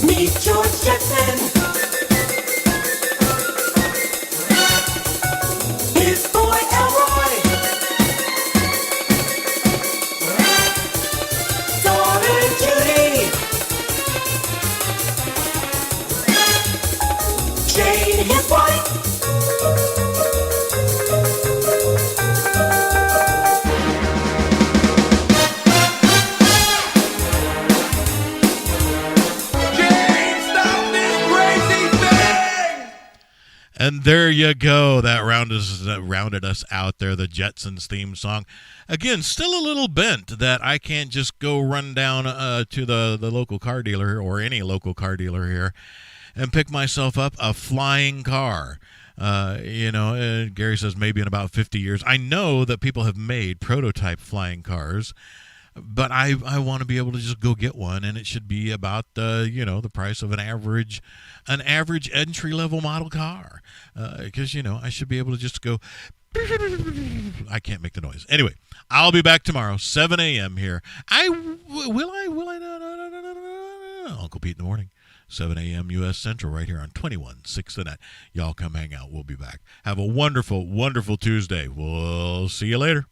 Meet George Jetson. His boy Elroy. Daughter Judy. Jane, his wife. And there you go. That rounded us out there, the Jetsons theme song. Again, still a little bent that I can't just go run down to the local car dealer or any local car dealer here and pick myself up a flying car. Gary says maybe in about 50 years. I know that people have made prototype flying cars, but I want to be able to just go get one, and it should be about the price of an average entry-level model car, because I should be able to just go. I can't make the noise. Anyway, I'll be back tomorrow, 7 a.m. here. Will I? Uncle Pete in the morning, 7 a.m. U.S. Central, right here on 21.6 The Net. Y'all come hang out. We'll be back. Have a wonderful, wonderful Tuesday. We'll see you later.